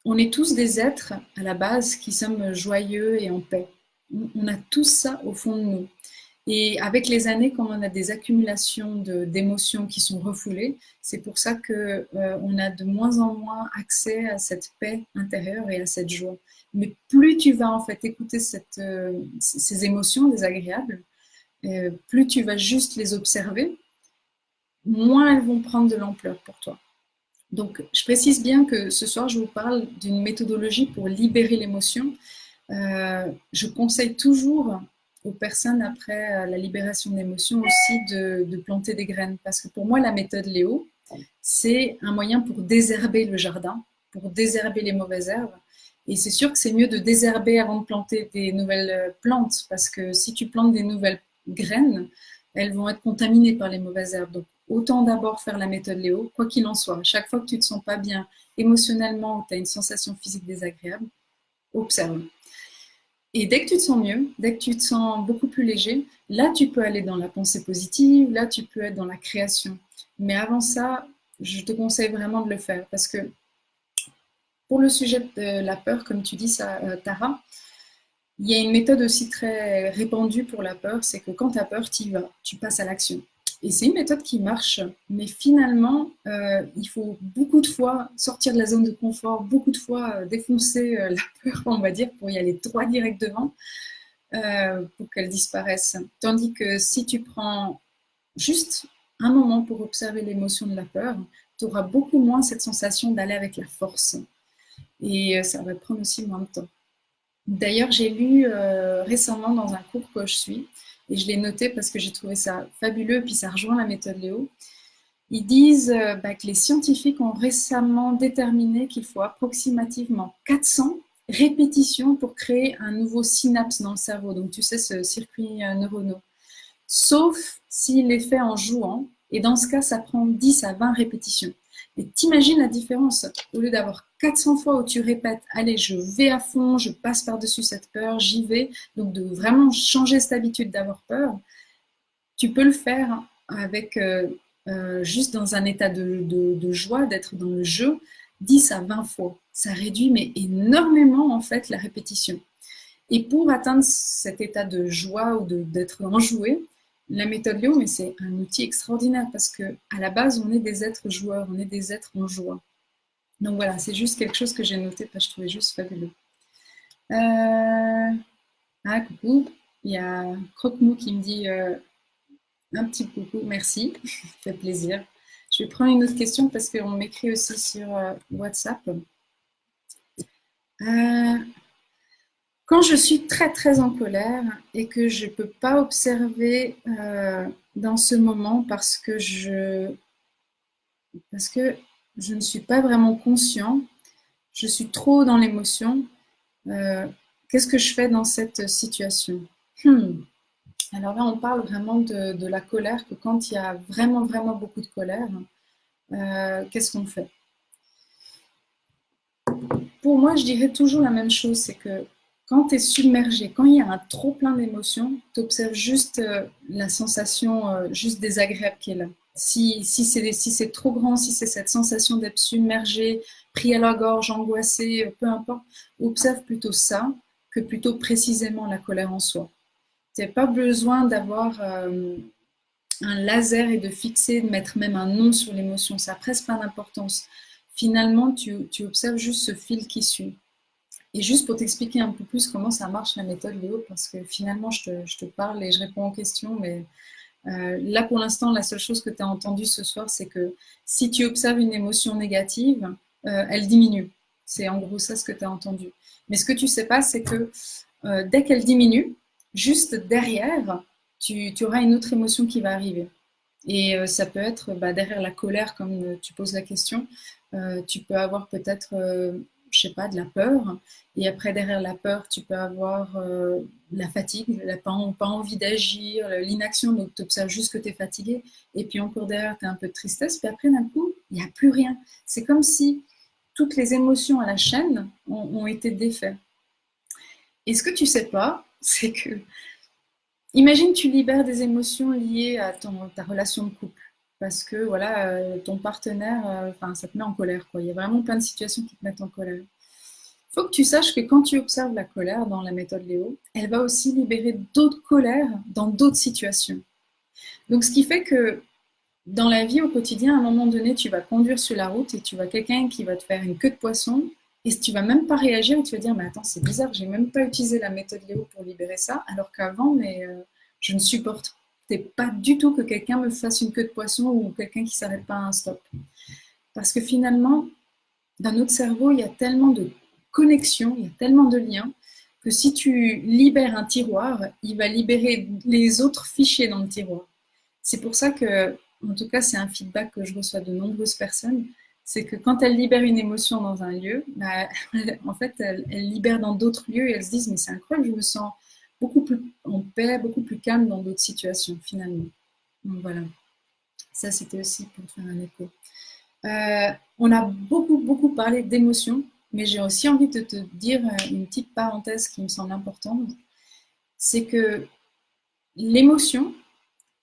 on est tous des êtres à la base qui sommes joyeux et en paix. On a tous ça au fond de nous. Et avec les années, quand on a des accumulations d'émotions qui sont refoulées, c'est pour ça que on a de moins en moins accès à cette paix intérieure et à cette joie. Mais plus tu vas en fait écouter ces émotions désagréables, plus tu vas juste les observer, moins elles vont prendre de l'ampleur pour toi. Donc, je précise bien que ce soir, je vous parle d'une méthodologie pour libérer l'émotion. Je conseille toujours aux personnes, après la libération d'émotions, aussi de planter des graines. Parce que pour moi, la méthode Léo, c'est un moyen pour désherber le jardin, pour désherber les mauvaises herbes. Et c'est sûr que c'est mieux de désherber avant de planter des nouvelles plantes. Parce que si tu plantes des nouvelles graines, elles vont être contaminées par les mauvaises herbes. Donc, autant d'abord faire la méthode Léo, quoi qu'il en soit. Chaque fois que tu ne te sens pas bien émotionnellement ou tu as une sensation physique désagréable, observe. Et dès que tu te sens mieux, dès que tu te sens beaucoup plus léger, là, tu peux aller dans la pensée positive, là, tu peux être dans la création. Mais avant ça, je te conseille vraiment de le faire parce que pour le sujet de la peur, comme tu dis ça, Tara, il y a une méthode aussi très répandue pour la peur, c'est que quand tu as peur, tu y vas, tu passes à l'action. Et c'est une méthode qui marche, mais finalement, il faut beaucoup de fois sortir de la zone de confort, beaucoup de fois défoncer la peur, on va dire, pour y aller droit direct devant, pour qu'elle disparaisse. Tandis que si tu prends juste un moment pour observer l'émotion de la peur, tu auras beaucoup moins cette sensation d'aller avec la force. Et ça va te prendre aussi moins de temps. D'ailleurs, j'ai lu récemment dans un cours que je suis, et je l'ai noté parce que j'ai trouvé ça fabuleux, puis ça rejoint la méthode Léo. Ils disent que les scientifiques ont récemment déterminé qu'il faut approximativement 400 répétitions pour créer un nouveau synapse dans le cerveau. Donc, tu sais, ce circuit neuronal. Sauf s'il est fait en jouant, et dans ce cas, ça prend 10 à 20 répétitions. Et t'imagines la différence, au lieu d'avoir 400 fois où tu répètes, allez, je vais à fond, je passe par-dessus cette peur, j'y vais, donc de vraiment changer cette habitude d'avoir peur, tu peux le faire avec juste dans un état de joie, d'être dans le jeu, 10 à 20 fois. Ça réduit mais énormément en fait la répétition. Et pour atteindre cet état de joie ou d'être enjoué, la méthode Léo, mais c'est un outil extraordinaire parce que à la base, on est des êtres joueurs, on est des êtres en joie. Donc voilà, c'est juste quelque chose que j'ai noté parce que je trouvais juste fabuleux. Ah, coucou, il y a Croque-Mou qui me dit un petit coucou, merci, ça fait plaisir. Je vais prendre une autre question parce qu'on m'écrit aussi sur WhatsApp. Quand je suis très très en colère et que je ne peux pas observer dans ce moment parce que je ne suis pas vraiment conscient, je suis trop dans l'émotion, qu'est-ce que je fais dans cette situation? Alors là, on parle vraiment de la colère, que quand il y a vraiment vraiment beaucoup de colère, qu'est-ce qu'on fait? Pour moi, je dirais toujours la même chose, c'est que quand tu es submergé, quand il y a un trop plein d'émotions, tu observes juste la sensation juste désagréable qui est là. Si c'est trop grand, si c'est cette sensation d'être submergé, pris à la gorge, angoissé, peu importe, observe plutôt ça que plutôt précisément la colère en soi. Tu n'as pas besoin d'avoir un laser et de fixer, de mettre même un nom sur l'émotion, ça n'a presque pas d'importance. Finalement, tu observes juste ce fil qui suit. Et juste pour t'expliquer un peu plus comment ça marche la méthode Léo, parce que finalement je te parle et je réponds aux questions, mais là pour l'instant la seule chose que tu as entendue ce soir, c'est que si tu observes une émotion négative, elle diminue. C'est en gros ça ce que tu as entendu. Mais ce que tu sais pas, c'est que dès qu'elle diminue, juste derrière, tu auras une autre émotion qui va arriver. Et ça peut être derrière la colère, comme tu poses la question, tu peux avoir peut-être, je sais pas, de la peur. Et après, derrière la peur, tu peux avoir la fatigue, pas envie d'agir, l'inaction, donc tu observes juste que tu es fatigué. Et puis encore derrière, tu as un peu de tristesse. Puis après, d'un coup, il n'y a plus rien. C'est comme si toutes les émotions à la chaîne ont été défaites. Et ce que tu sais pas, c'est que, imagine tu libères des émotions liées à ta relation de couple. Parce que voilà, ton partenaire, enfin, ça te met en colère, quoi. Il y a vraiment plein de situations qui te mettent en colère. Il faut que tu saches que quand tu observes la colère dans la méthode Léo, elle va aussi libérer d'autres colères dans d'autres situations. Donc, ce qui fait que dans la vie au quotidien, à un moment donné, tu vas conduire sur la route et tu vois quelqu'un qui va te faire une queue de poisson et tu vas même pas réagir et tu vas dire mais attends, c'est bizarre, j'ai même pas utilisé la méthode Léo pour libérer ça, alors qu'avant, je ne supportais pas du tout que quelqu'un me fasse une queue de poisson ou quelqu'un qui s'arrête pas à un stop. Parce que finalement, dans notre cerveau, il y a tellement de connexions, il y a tellement de liens que si tu libères un tiroir, il va libérer les autres fichiers dans le tiroir. C'est pour ça que, en tout cas, c'est un feedback que je reçois de nombreuses personnes, c'est que quand elles libèrent une émotion dans un lieu, bah, en fait, elles libèrent dans d'autres lieux et elles se disent mais c'est incroyable, je me sens beaucoup plus en paix, beaucoup plus calme dans d'autres situations finalement. Donc voilà, ça c'était aussi pour faire un écho. On a beaucoup parlé d'émotions, mais j'ai aussi envie de te dire une petite parenthèse qui me semble importante, c'est que l'émotion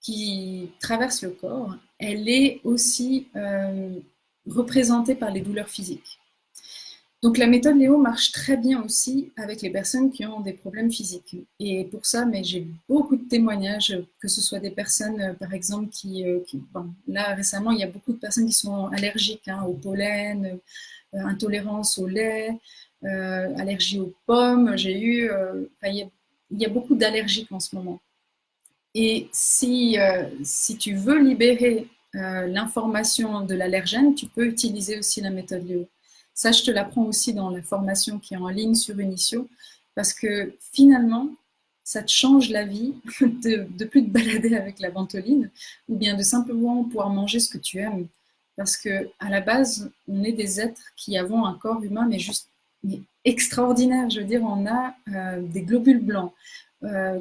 qui traverse le corps, elle est aussi représentée par les douleurs physiques. Donc la méthode Léo marche très bien aussi avec les personnes qui ont des problèmes physiques. Et pour ça, mais j'ai beaucoup de témoignages, que ce soit des personnes, par exemple, bon, là récemment, il y a beaucoup de personnes qui sont allergiques au pollen, intolérance au lait, allergie aux pommes. Il y a beaucoup d'allergiques en ce moment. Et si tu veux libérer l'information de l'allergène, tu peux utiliser aussi la méthode Léo. Ça, je te l'apprends aussi dans la formation qui est en ligne sur Initio, parce que finalement, ça te change la vie de plus te balader avec la ventoline, ou bien de simplement pouvoir manger ce que tu aimes. Parce que à la base, on est des êtres qui avons un corps humain, mais extraordinaire. Je veux dire, on a des globules blancs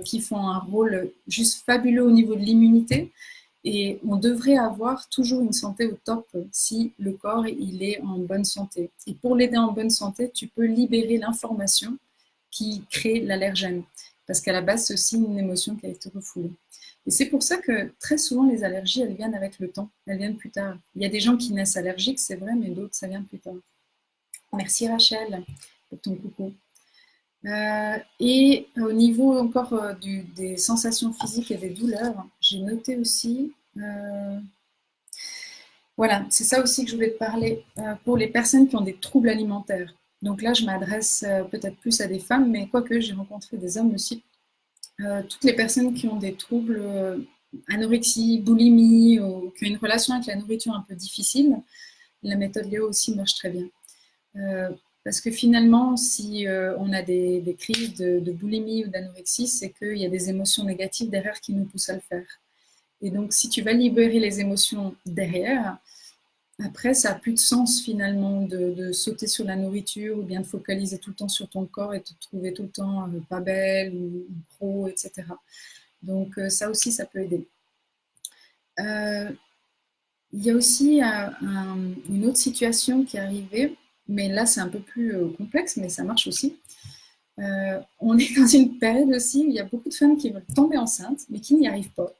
qui font un rôle juste fabuleux au niveau de l'immunité. Et on devrait avoir toujours une santé au top si le corps il est en bonne santé. Et pour l'aider en bonne santé, tu peux libérer l'information qui crée l'allergène. Parce qu'à la base, c'est aussi une émotion qui a été refoulée. Et c'est pour ça que très souvent, les allergies, elles viennent avec le temps. Elles viennent plus tard. Il y a des gens qui naissent allergiques, c'est vrai, mais d'autres, ça vient plus tard. Merci Rachel pour ton coucou. Et au niveau encore des sensations physiques et des douleurs, j'ai noté aussi, voilà, c'est ça aussi que je voulais te parler, pour les personnes qui ont des troubles alimentaires. Donc là, je m'adresse peut-être plus à des femmes, mais quoique j'ai rencontré des hommes aussi. Toutes les personnes qui ont des troubles anorexie, boulimie, ou qui ont une relation avec la nourriture un peu difficile, la méthode Léo aussi marche très bien. Parce que finalement, si on a des crises de boulimie ou d'anorexie, c'est qu'il y a des émotions négatives derrière qui nous poussent à le faire. Et donc, si tu vas libérer les émotions derrière, après, ça n'a plus de sens finalement de sauter sur la nourriture ou bien de focaliser tout le temps sur ton corps et te trouver tout le temps pas belle ou pro, etc. Donc, ça aussi, ça peut aider. Il y a aussi une autre situation qui est arrivée, mais là c'est un peu plus complexe, mais ça marche aussi. On est dans une période aussi où il y a beaucoup de femmes qui veulent tomber enceintes, mais qui n'y arrivent pas.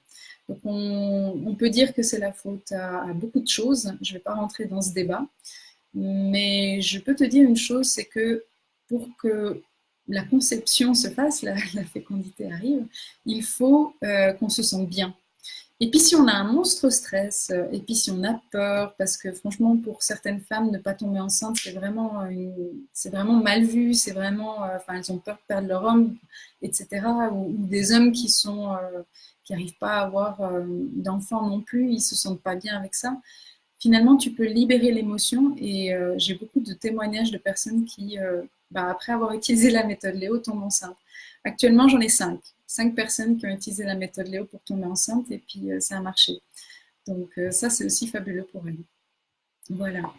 Donc on peut dire que c'est la faute à beaucoup de choses. Je ne vais pas rentrer dans ce débat, mais je peux te dire une chose, c'est que pour que la conception se fasse, la fécondité arrive, il faut qu'on se sente bien. Et puis si on a un monstre stress, et puis si on a peur, parce que franchement pour certaines femmes ne pas tomber enceinte c'est vraiment mal vu, c'est vraiment, enfin elles ont peur de perdre leur homme, etc. Ou des hommes qui n'arrivent pas à avoir d'enfants non plus, ils se sentent pas bien avec ça. Finalement tu peux libérer l'émotion et j'ai beaucoup de témoignages de personnes qui, après avoir utilisé la méthode Léo, tombent enceintes. Actuellement j'en ai 5 personnes qui ont utilisé la méthode Léo pour tomber enceinte et puis ça a marché. Donc ça, c'est aussi fabuleux pour elles. Voilà.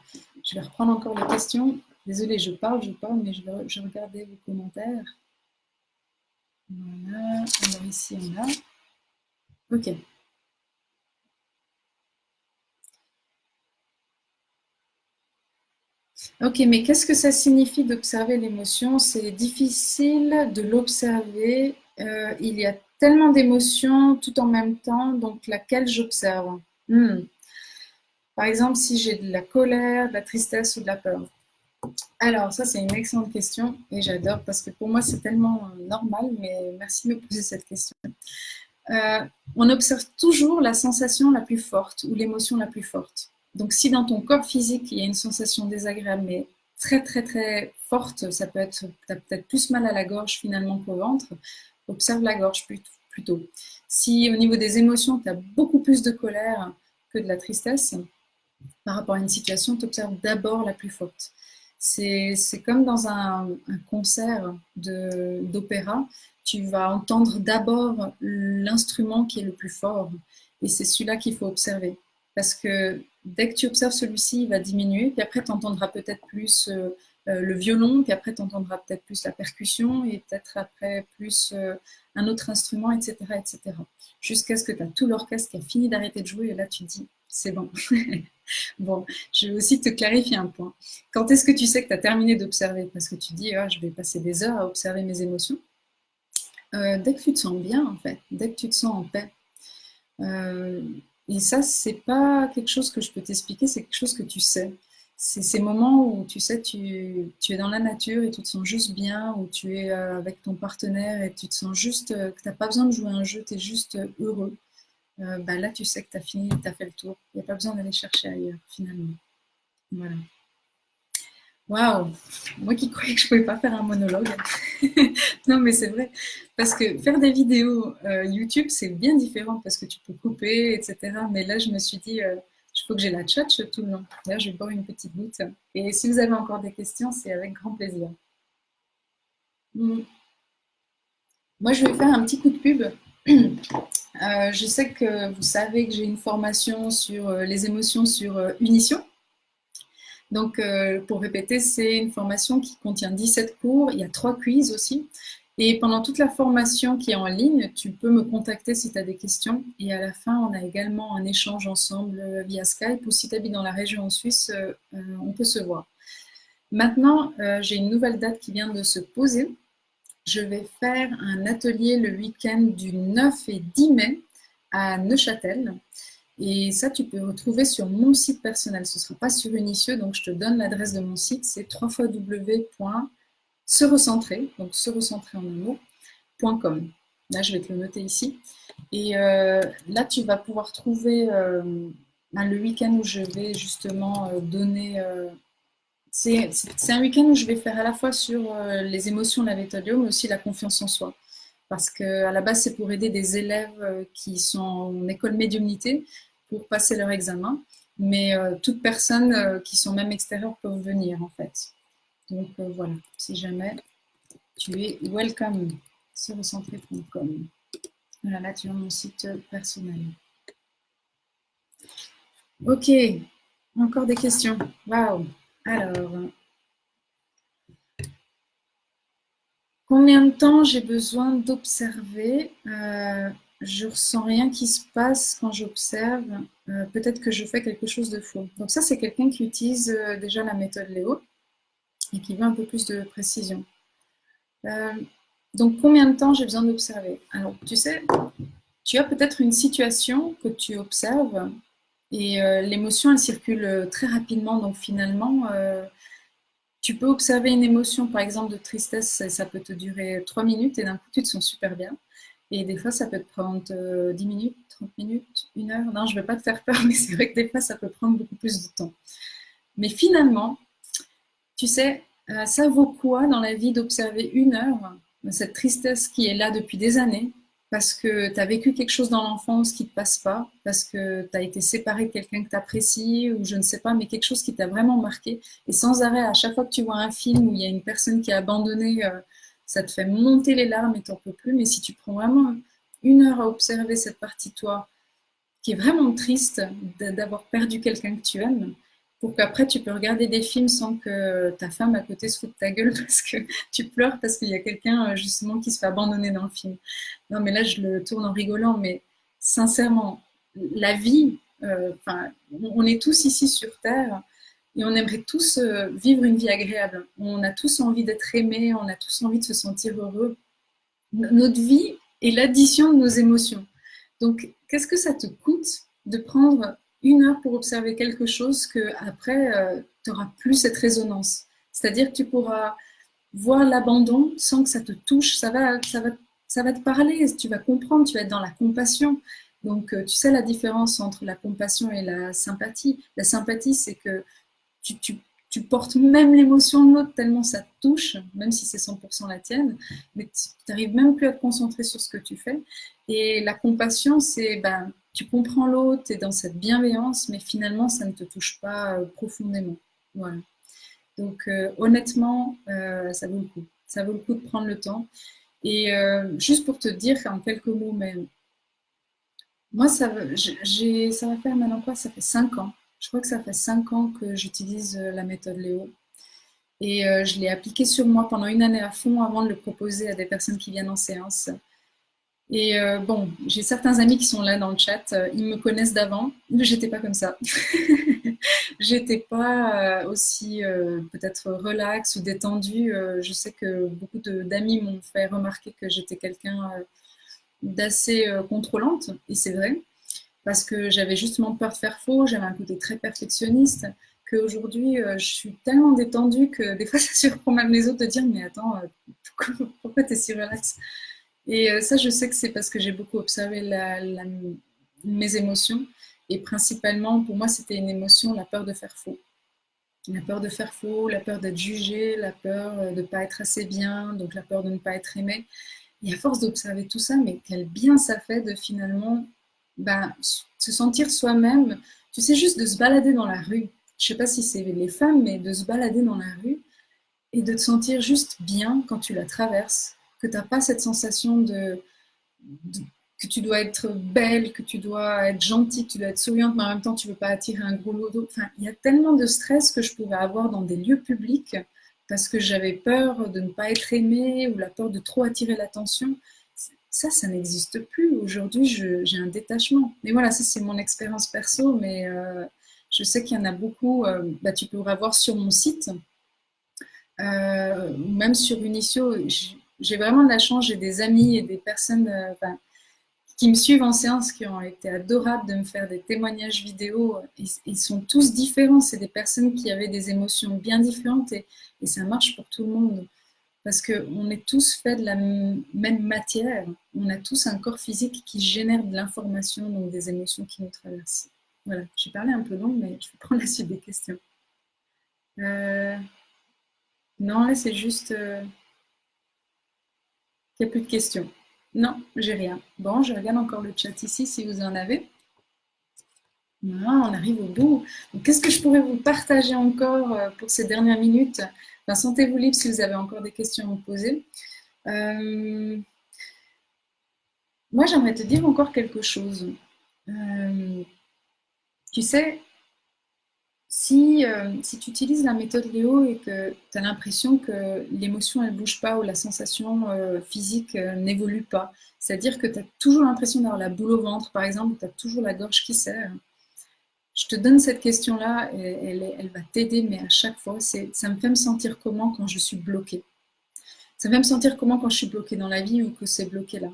Je vais reprendre encore les questions. Désolée, je parle, mais je regardais vos commentaires. Voilà, alors ici on a. Ok. Ok, mais qu'est-ce que ça signifie d'observer l'émotion? C'est difficile de l'observer. Il y a tellement d'émotions tout en même temps, donc laquelle j'observe? Hmm. Par exemple, si j'ai de la colère, de la tristesse ou de la peur. Alors, ça, c'est une excellente question et j'adore parce que pour moi, c'est tellement normal, mais merci de me poser cette question. Euh, on observe toujours la sensation la plus forte ou l'émotion la plus forte. Donc, si dans ton corps physique, il y a une sensation désagréable, mais très, très, très forte, ça peut être, tu as peut-être plus mal à la gorge finalement qu'au ventre, observe la gorge plutôt. Si au niveau des émotions, tu as beaucoup plus de colère que de la tristesse, par rapport à une situation, tu observes d'abord la plus forte. C'est comme dans un concert d'opéra, tu vas entendre d'abord l'instrument qui est le plus fort, et c'est celui-là qu'il faut observer. Parce que dès que tu observes celui-ci, il va diminuer, puis après tu entendras peut-être plus le violon, puis après tu entendras peut-être plus la percussion, et peut-être après plus un autre instrument, etc. etc. Jusqu'à ce que tu as tout l'orchestre qui a fini d'arrêter de jouer, et là tu te dis, c'est bon. Bon, je vais aussi te clarifier un point. Quand est-ce que tu sais que tu as terminé d'observer? Parce que tu dis, ah, je vais passer des heures à observer mes émotions. Dès que tu te sens bien, en fait, dès que tu te sens en paix. Euh, et ça, c'est pas quelque chose que je peux t'expliquer, c'est quelque chose que tu sais. C'est ces moments où tu sais, tu es dans la nature et tu te sens juste bien, où tu es avec ton partenaire et tu te sens juste que tu n'as pas besoin de jouer un jeu, tu es juste heureux. Bah là, tu sais que tu as fini, tu as fait le tour. Il n'y a pas besoin d'aller chercher ailleurs, finalement. Voilà. Waouh! Moi qui croyais que je pouvais pas faire un monologue. Non, mais c'est vrai. Parce que faire des vidéos YouTube, c'est bien différent parce que tu peux couper, etc. Mais là, je me suis dit, il faut que j'ai la tchatche tout le long. D'ailleurs, je vais boire une petite goutte. Et si vous avez encore des questions, c'est avec grand plaisir. Mm. Moi, je vais faire un petit coup de pub. Je sais que vous savez que j'ai une formation sur les émotions sur Unition. Donc, pour répéter, c'est une formation qui contient 17 cours. Il y a 3 quiz aussi. Et pendant toute la formation qui est en ligne, tu peux me contacter si tu as des questions. Et à la fin, on a également un échange ensemble via Skype ou si tu habites dans la région en Suisse, on peut se voir. Maintenant, j'ai une nouvelle date qui vient de se poser. Je vais faire un atelier le week-end du 9 et 10 mai à Neuchâtel. Et ça, tu peux retrouver sur mon site personnel. Ce ne sera pas sur Unicieux, donc je te donne l'adresse de mon site. C'est www.serecentrer, donc se recentrer en un mot.com. Là, je vais te le noter ici. Et là, tu vas pouvoir trouver le week-end où je vais justement donner. C'est un week-end où je vais faire à la fois sur les émotions, la méthode mais aussi la confiance en soi. Parce qu'à la base, c'est pour aider des élèves qui sont en école médiumnité pour passer leur examen. Mais toutes personnes qui sont même extérieures peuvent venir en fait. Donc voilà, si jamais tu es welcome sur recentré.com. Voilà, là tu as mon site personnel. Ok, encore des questions. Waouh. Alors, combien de temps j'ai besoin d'observer? Je ressens rien qui se passe quand j'observe. Peut-être que je fais quelque chose de faux. Donc ça, c'est quelqu'un qui utilise déjà la méthode Léo et qui veut un peu plus de précision. Euh, donc combien de temps j'ai besoin d'observer? Alors tu sais, tu as peut-être une situation que tu observes et l'émotion, elle circule très rapidement. Donc finalement, tu peux observer une émotion, par exemple de tristesse, ça peut te durer 3 minutes et d'un coup tu te sens super bien. Et des fois ça peut te prendre 10 minutes, 30 minutes, 1 heure. Non, je ne vais pas te faire peur, mais c'est vrai que des fois ça peut prendre beaucoup plus de temps. Mais finalement, tu sais, ça vaut quoi dans la vie d'observer 1 heure cette tristesse qui est là depuis des années parce que tu as vécu quelque chose dans l'enfance qui ne te passe pas, parce que tu as été séparé de quelqu'un que tu apprécies, ou je ne sais pas, mais quelque chose qui t'a vraiment marqué. Et sans arrêt, à chaque fois que tu vois un film où il y a une personne qui est abandonnée, ça te fait monter les larmes et t'en peux plus. Mais si tu prends vraiment 1 heure à observer cette partie de toi qui est vraiment triste d'avoir perdu quelqu'un que tu aimes, pour qu'après tu peux regarder des films sans que ta femme à côté se foute de ta gueule parce que tu pleures parce qu'il y a quelqu'un justement qui se fait abandonner dans le film. Non mais là je le tourne en rigolant, mais sincèrement, la vie, on est tous ici sur Terre et on aimerait tous vivre une vie agréable. On a tous envie d'être aimés, on a tous envie de se sentir heureux. Notre vie est l'addition de nos émotions. Donc, qu'est-ce que ça te coûte de prendre 1 heure pour observer quelque chose que après tu n'auras plus cette résonance. C'est-à-dire que tu pourras voir l'abandon sans que ça te touche, ça va te parler, tu vas comprendre, tu vas être dans la compassion. Donc, tu sais la différence entre la compassion et la sympathie. La sympathie, c'est que tu, tu, tu portes même l'émotion de l'autre tellement ça te touche, même si c'est 100% la tienne, mais tu n'arrives même plus à te concentrer sur ce que tu fais. Et la compassion, c'est tu comprends l'autre, tu es dans cette bienveillance, mais finalement, ça ne te touche pas profondément. Voilà. Donc, honnêtement, ça vaut le coup. Ça vaut le coup de prendre le temps. Et juste pour te dire en quelques mots, mais moi, ça va faire maintenant quoi? Ça fait 5 ans. Je crois que ça fait 5 ans que j'utilise la méthode Léo. Et je l'ai appliquée sur moi pendant 1 année à fond avant de le proposer à des personnes qui viennent en séance. Et bon, j'ai certains amis qui sont là dans le chat, ils me connaissent d'avant, mais j'étais pas comme ça. J'étais pas aussi peut-être relax ou détendue. Je sais que beaucoup d'amis m'ont fait remarquer que j'étais quelqu'un d'assez contrôlante, et c'est vrai, parce que j'avais justement peur de faire faux, j'avais un côté très perfectionniste, qu'aujourd'hui je suis tellement détendue que des fois ça surprend même les autres de dire mais attends, pourquoi t'es si relax? Et ça, je sais que c'est parce que j'ai beaucoup observé mes émotions. Et principalement, pour moi, c'était une émotion, la peur de faire faux. La peur de faire faux, la peur d'être jugé, la peur de ne pas être assez bien, donc la peur de ne pas être aimé. Et à force d'observer tout ça, mais quel bien ça fait de finalement se sentir soi-même. Tu sais, juste de se balader dans la rue. Je ne sais pas si c'est les femmes, mais de se balader dans la rue et de te sentir juste bien quand tu la traverses, que tu n'as pas cette sensation que tu dois être belle, que tu dois être gentille, que tu dois être souriante, mais en même temps tu ne veux pas attirer un gros lot d'eau. Enfin, il y a tellement de stress que je pouvais avoir dans des lieux publics parce que j'avais peur de ne pas être aimée ou la peur de trop attirer l'attention. Ça n'existe plus. Aujourd'hui, j'ai un détachement. Mais voilà, ça c'est mon expérience perso, mais je sais qu'il y en a beaucoup. Tu pourras voir sur mon site, même sur Unicio. J'ai vraiment de la chance, j'ai des amis et des personnes qui me suivent en séance, qui ont été adorables de me faire des témoignages vidéo. Ils sont tous différents, c'est des personnes qui avaient des émotions bien différentes et ça marche pour tout le monde. Parce qu'on est tous faits de la même matière, on a tous un corps physique qui génère de l'information, donc des émotions qui nous traversent. Voilà, j'ai parlé un peu long, mais je vais prendre la suite des questions. Non, là c'est juste qu'il n'y a plus de questions. Non, j'ai rien. Bon, je regarde encore le chat ici si vous en avez. Non, on arrive au bout. Qu'est-ce que je pourrais vous partager encore pour ces dernières minutes? Sentez-vous libre si vous avez encore des questions à me poser. Moi, j'aimerais te dire encore quelque chose. Tu sais, si tu utilises la méthode Léo et que tu as l'impression que l'émotion, elle ne bouge pas ou la sensation physique n'évolue pas, c'est-à-dire que tu as toujours l'impression d'avoir la boule au ventre, par exemple, ou tu as toujours la gorge qui serre, je te donne cette question-là et elle va t'aider, mais à chaque fois, ça me fait me sentir comment quand je suis bloquée. Ça me fait me sentir comment quand je suis bloquée dans la vie ou que c'est bloqué là.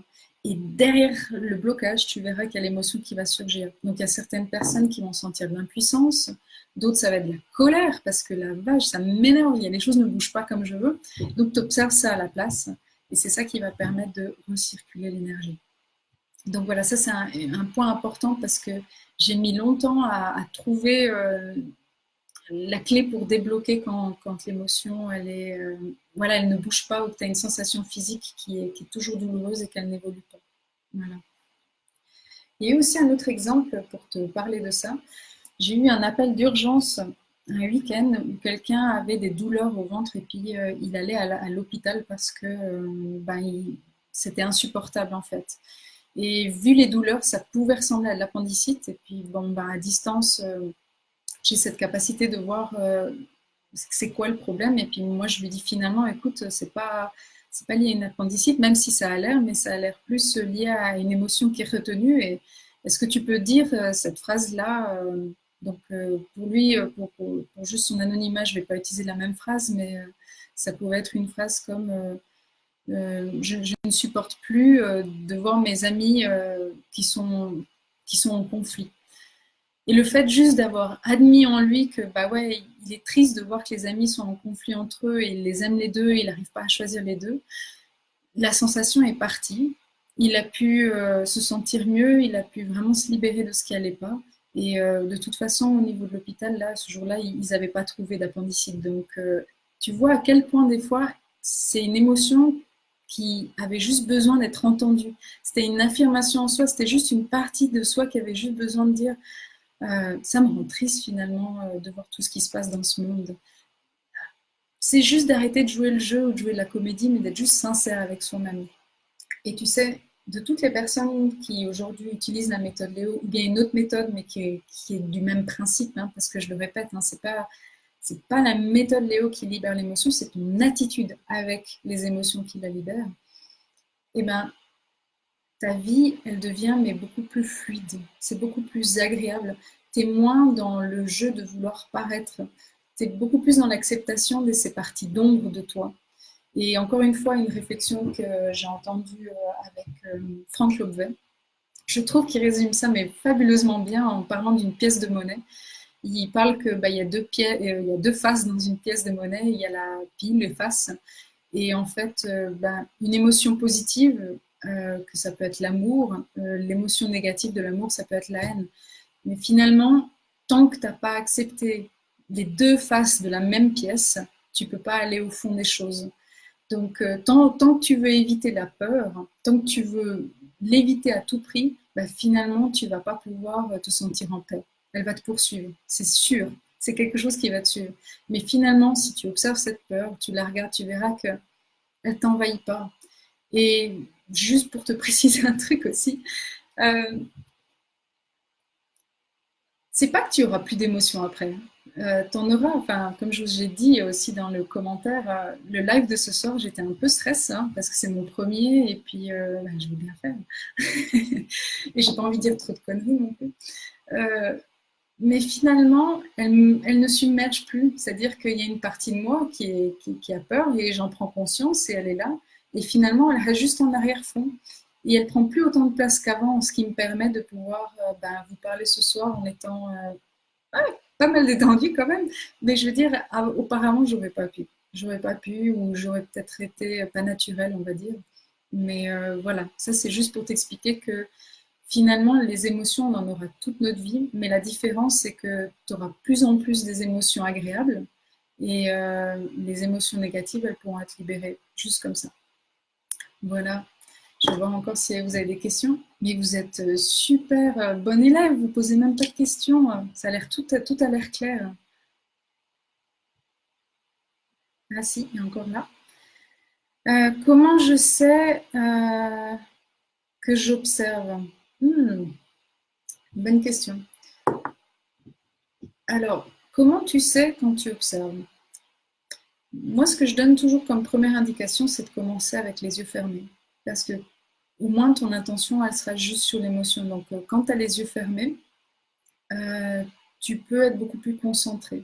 Et derrière le blocage, tu verras qu'il y a l'émotion qui va surgir. Donc il y a certaines personnes qui vont sentir de l'impuissance, d'autres ça va être de la colère parce que la vache, ça m'énerve, il y a des choses qui ne bougent pas comme je veux. Donc tu observes ça à la place et c'est ça qui va permettre de recirculer l'énergie. Donc voilà, ça c'est un point important parce que j'ai mis longtemps à trouver la clé pour débloquer quand l'émotion elle ne bouge pas ou que tu as une sensation physique qui est toujours douloureuse et qu'elle n'évolue pas. Voilà. Il y a eu aussi un autre exemple pour te parler de ça. J'ai eu un appel d'urgence un week-end où quelqu'un avait des douleurs au ventre et puis il allait à l'hôpital parce que c'était insupportable en fait. Et vu les douleurs, ça pouvait ressembler à de l'appendicite. Et puis à distance, j'ai cette capacité de voir c'est quoi le problème. Et puis moi, je lui dis finalement, écoute, c'est pas lié à une appendicite, même si ça a l'air, mais ça a l'air plus lié à une émotion qui est retenue. Et est-ce que tu peux dire cette phrase-là donc pour lui, pour juste son anonymat, je ne vais pas utiliser la même phrase, mais ça pourrait être une phrase comme je ne supporte plus de voir mes amis qui sont en conflit. Et le fait juste d'avoir admis en lui que, bah ouais, il est triste de voir que les amis sont en conflit entre eux et il les aime les deux, et il n'arrive pas à choisir les deux, la sensation est partie. Il a pu se sentir mieux, il a pu vraiment se libérer de ce qui allait pas. Et de toute façon, au niveau de l'hôpital, là, ce jour-là, ils n'avaient pas trouvé d'appendicite. Donc, tu vois à quel point, des fois, c'est une émotion qui avait juste besoin d'être entendue. C'était une affirmation en soi, c'était juste une partie de soi qui avait juste besoin de dire ça me rend triste finalement de voir tout ce qui se passe dans ce monde. C'est juste d'arrêter de jouer le jeu ou de jouer de la comédie, mais d'être juste sincère avec soi-même. Et tu sais, de toutes les personnes qui aujourd'hui utilisent la méthode Léo, il y a une autre méthode, mais qui est du même principe, hein, parce que je le répète, hein, c'est pas la méthode Léo qui libère l'émotion, c'est ton attitude avec les émotions qui la libèrent. Et ben, ta vie, elle devient mais beaucoup plus fluide, c'est beaucoup plus agréable. Tu es moins dans le jeu de vouloir paraître, tu es beaucoup plus dans l'acceptation de ces parties d'ombre de toi. Et encore une fois, une réflexion que j'ai entendue avec Franck Lobvet, je trouve qu'il résume ça mais fabuleusement bien en parlant d'une pièce de monnaie. Il parle que bah, il y a il y a deux faces dans une pièce de monnaie, il y a la pile, les faces, et en fait, bah, une émotion positive, que ça peut être l'amour, l'émotion négative de l'amour, ça peut être la haine. Mais finalement, tant que tu n'as pas accepté les deux faces de la même pièce, tu ne peux pas aller au fond des choses. Donc, tant que tu veux éviter la peur, tant que tu veux l'éviter à tout prix, bah, finalement, tu ne vas pas pouvoir te sentir en paix. Elle va te poursuivre, c'est sûr. C'est quelque chose qui va te suivre. Mais finalement, si tu observes cette peur, tu la regardes, tu verras qu'elle ne t'envahit pas. Et juste pour te préciser un truc aussi, euh, c'est pas que tu auras plus d'émotions après. T'en auras, enfin, comme je vous ai dit aussi dans le commentaire, le live de ce soir, j'étais un peu stress hein, parce que c'est mon premier et puis bah, je veux bien faire. Et j'ai pas envie de dire trop de conneries non plus. Euh, mais finalement, elle ne submerge plus. C'est-à-dire qu'il y a une partie de moi qui a peur et j'en prends conscience et elle est là. Et finalement, elle reste juste en arrière-fond. Et elle prend plus autant de place qu'avant, ce qui me permet de pouvoir ben, vous parler ce soir en étant pas mal détendue quand même. Mais je veux dire, auparavant, j'aurais pas pu. J'aurais pas pu ou j'aurais peut-être été pas naturelle, on va dire. Mais voilà, ça c'est juste pour t'expliquer que finalement, les émotions, on en aura toute notre vie, mais la différence, c'est que tu auras plus en plus des émotions agréables et les émotions négatives, elles pourront être libérées juste comme ça. Voilà. Je vais voir encore si vous avez des questions. Mais vous êtes super bon élève, vous posez même pas de questions. Ça a l'air tout a l'air clair. Ah si, il y a encore là. Comment je sais que j'observe Bonne question. Alors, comment tu sais quand tu observes? Moi, ce que je donne toujours comme première indication, c'est de commencer avec les yeux fermés. Parce que au moins, ton intention, elle sera juste sur l'émotion. Donc, quand tu as les yeux fermés, euh, tu peux être beaucoup plus concentré.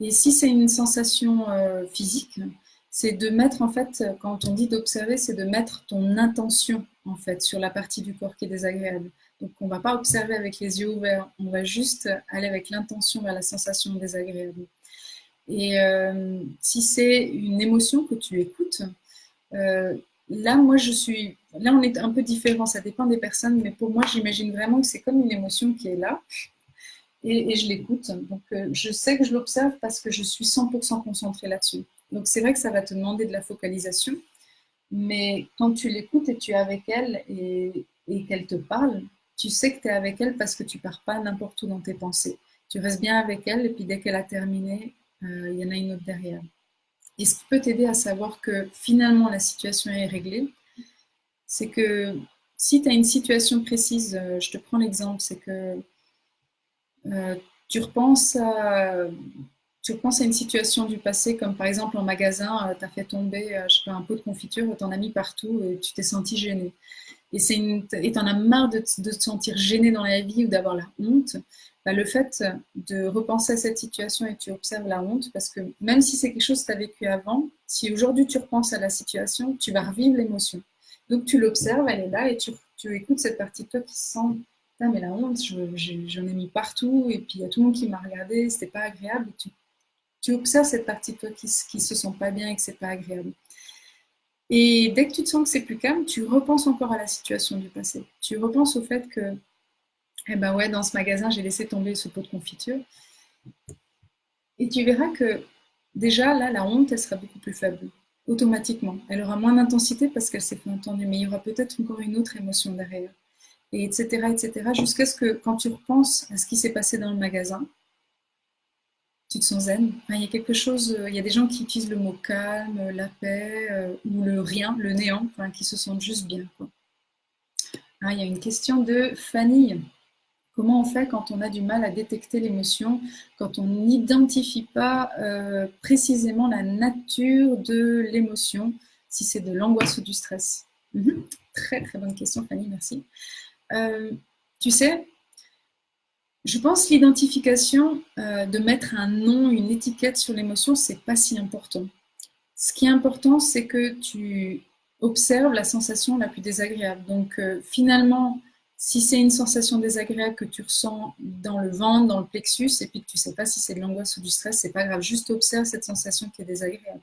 Et si c'est une sensation physique, c'est de mettre, en fait, quand on dit d'observer, c'est de mettre ton intention, en fait, sur la partie du corps qui est désagréable. Donc, on ne va pas observer avec les yeux ouverts, on va juste aller avec l'intention vers la sensation désagréable. Et si c'est une émotion que tu écoutes, euh, là, moi, je suis. Là, on est un peu différent, ça dépend des personnes, mais pour moi, j'imagine vraiment que c'est comme une émotion qui est là et je l'écoute. Donc, je sais que je l'observe parce que je suis 100% concentrée là-dessus. Donc, c'est vrai que ça va te demander de la focalisation, mais quand tu l'écoutes et tu es avec elle et qu'elle te parle, tu sais que tu es avec elle parce que tu pars pas n'importe où dans tes pensées. Tu restes bien avec elle et puis dès qu'elle a terminé, il y en a une autre derrière. Et ce qui peut t'aider à savoir que finalement la situation est réglée, c'est que si tu as une situation précise, je te prends l'exemple, c'est que Tu repenses à, tu repenses à une situation du passé, comme par exemple en magasin, tu as fait tomber je sais pas, un pot de confiture, tu en as mis partout et tu t'es senti gêné. Et t'en as marre de te sentir gêné dans la vie ou d'avoir la honte, bah, le fait de repenser à cette situation et que tu observes la honte, parce que même si c'est quelque chose que tu as vécu avant, si aujourd'hui tu repenses à la situation, tu vas revivre l'émotion. Donc tu l'observes, elle est là, et tu écoutes cette partie de toi qui se sent, ah, mais la honte, j'en ai mis partout, et puis il y a tout le monde qui m'a regardé, c'était pas agréable, et tu observes cette partie de toi qui se sent pas bien et que c'est pas agréable. Et dès que tu te sens que c'est plus calme, tu repenses encore à la situation du passé. Tu repenses au fait que, eh ben ouais, dans ce magasin, j'ai laissé tomber ce pot de confiture. Et tu verras que déjà, là, la honte, elle sera beaucoup plus faible, automatiquement. Elle aura moins d'intensité parce qu'elle s'est fait entendre, mais il y aura peut-être encore une autre émotion derrière. Et etc., jusqu'à ce que, quand tu repenses à ce qui s'est passé dans le magasin, tu te sens zen. Enfin, il y a quelque chose, il y a des gens qui utilisent le mot calme, la paix, ou le rien, le néant, enfin, qui se sentent juste bien, quoi. Ah, il y a une question de Fanny. Comment on fait quand on a du mal à détecter l'émotion, quand on n'identifie pas précisément la nature de l'émotion, si c'est de l'angoisse ou du stress? Très très bonne question, Fanny, merci. Tu sais, je pense l'identification, de mettre un nom, une étiquette sur l'émotion, c'est pas si important. Ce qui est important, c'est que tu observes la sensation la plus désagréable. Donc finalement, si c'est une sensation désagréable que tu ressens dans le ventre, dans le plexus, et puis que tu ne sais pas si c'est de l'angoisse ou du stress, c'est pas grave. Juste observe cette sensation qui est désagréable.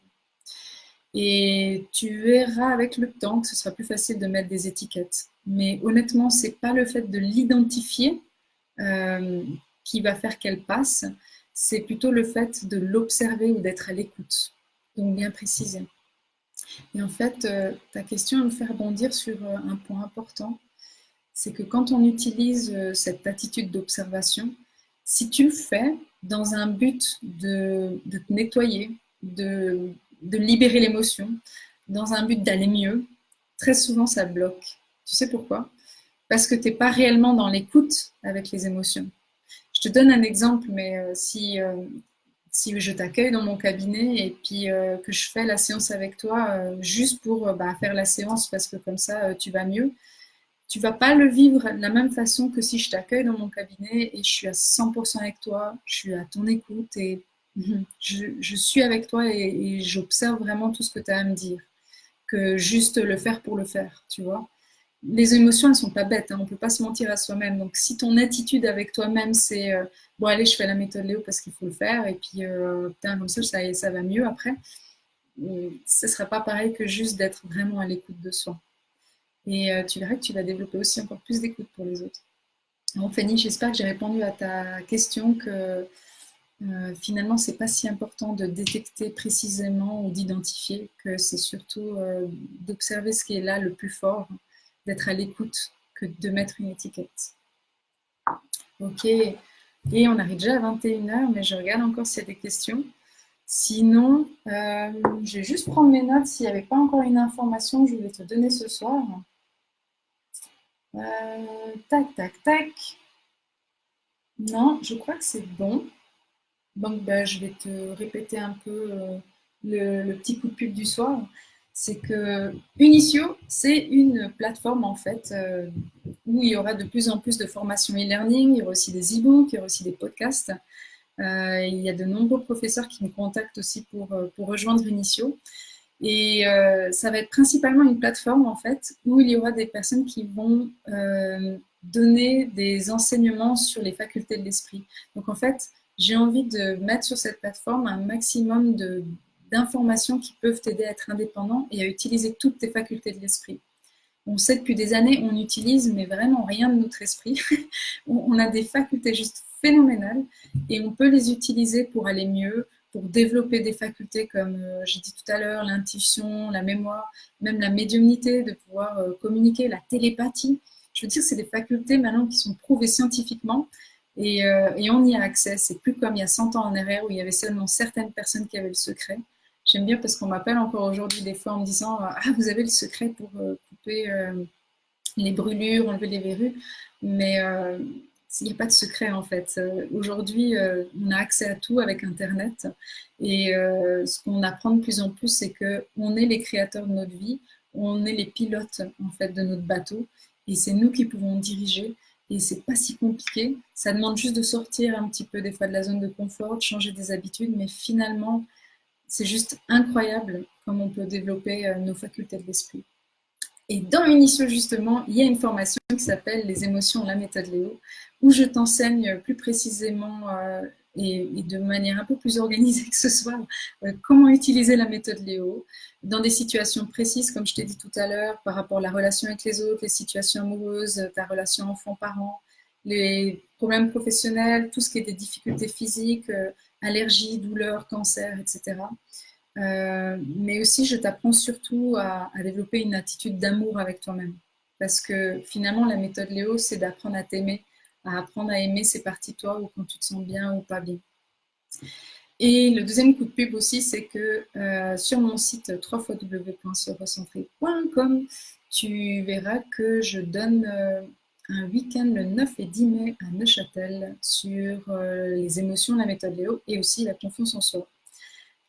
Et tu verras avec le temps que ce sera plus facile de mettre des étiquettes. Mais honnêtement, c'est pas le fait de l'identifier qui va faire qu'elle passe, c'est plutôt le fait de l'observer ou d'être à l'écoute. Donc bien préciser. Et en fait, ta question me fait rebondir sur un point important, c'est que quand on utilise cette attitude d'observation, si tu le fais dans un but de te nettoyer, de libérer l'émotion, dans un but d'aller mieux, très souvent ça bloque. Tu sais pourquoi? Parce que tu n'es pas réellement dans l'écoute avec les émotions. Je te donne un exemple, mais si je t'accueille dans mon cabinet et puis que je fais la séance avec toi juste pour faire la séance parce que comme ça tu vas mieux, tu vas pas le vivre de la même façon que si je t'accueille dans mon cabinet et je suis à 100% avec toi, je suis à ton écoute et je suis avec toi et j'observe vraiment tout ce que tu as à me dire, que juste le faire pour le faire, tu vois. Les émotions, elles sont pas bêtes, hein, on peut pas se mentir à soi-même. Donc, si ton attitude avec toi-même, c'est bon, allez, je fais la méthode Léo parce qu'il faut le faire, et puis putain, comme ça va mieux après, ce sera pas pareil que juste d'être vraiment à l'écoute de soi. Et tu verras que tu vas développer aussi encore plus d'écoute pour les autres. Bon, Fanny, j'espère que j'ai répondu à ta question, que finalement, c'est pas si important de détecter précisément ou d'identifier, que c'est surtout d'observer ce qui est là le plus fort, d'être à l'écoute que de mettre une étiquette. Ok, et on arrive déjà à 21h, mais je regarde encore s'il y a des questions. Sinon, je vais juste prendre mes notes s'il n'y avait pas encore une information que je voulais te donner ce soir. Tac, tac, tac. Non, je crois que c'est bon. Donc, je vais te répéter un peu le petit coup de pub du soir. C'est que Unitio, c'est une plateforme en fait où il y aura de plus en plus de formations e-learning, il y aura aussi des e-books, il y aura aussi des podcasts. Il y a de nombreux professeurs qui me contactent aussi pour rejoindre Unitio. Et ça va être principalement une plateforme en fait où il y aura des personnes qui vont donner des enseignements sur les facultés de l'esprit. Donc en fait, j'ai envie de mettre sur cette plateforme un maximum d'informations qui peuvent t'aider à être indépendant et à utiliser toutes tes facultés de l'esprit. On sait depuis des années, on utilise mais vraiment rien de notre esprit. On a des facultés juste phénoménales et on peut les utiliser pour aller mieux, pour développer des facultés comme j'ai dit tout à l'heure, l'intuition, la mémoire, même la médiumnité, de pouvoir communiquer, la télépathie. Je veux dire, c'est des facultés maintenant qui sont prouvées scientifiquement et on y a accès. C'est plus comme il y a 100 ans en arrière où il y avait seulement certaines personnes qui avaient le secret. J'aime bien parce qu'on m'appelle encore aujourd'hui des fois en me disant ah, vous avez le secret pour couper les brûlures, enlever les verrues. Mais il n'y a pas de secret en fait. Aujourd'hui, on a accès à tout avec Internet et ce qu'on apprend de plus en plus, c'est que on est les créateurs de notre vie, on est les pilotes en fait de notre bateau et c'est nous qui pouvons diriger. Et c'est pas si compliqué. Ça demande juste de sortir un petit peu des fois de la zone de confort, de changer des habitudes, mais finalement, c'est juste incroyable comme on peut développer nos facultés de l'esprit. Et dans Unisio, justement, il y a une formation qui s'appelle Les émotions, la méthode Léo, où je t'enseigne plus précisément et de manière un peu plus organisée que ce soit comment utiliser la méthode Léo dans des situations précises, comme je t'ai dit tout à l'heure, par rapport à la relation avec les autres, les situations amoureuses, ta relation enfant-parent, les problèmes professionnels, tout ce qui est des difficultés physiques, allergies, douleurs, cancers, etc. Mais aussi, je t'apprends surtout à développer une attitude d'amour avec toi-même. Parce que finalement, la méthode Léo, c'est d'apprendre à t'aimer, à apprendre à aimer ces parties de toi ou quand tu te sens bien ou pas bien. Et le deuxième coup de pub aussi, c'est que sur mon site www.serecentré.com, tu verras que je donne un week-end le 9 et 10 mai à Neuchâtel sur les émotions, la méthode Léo et aussi la confiance en soi.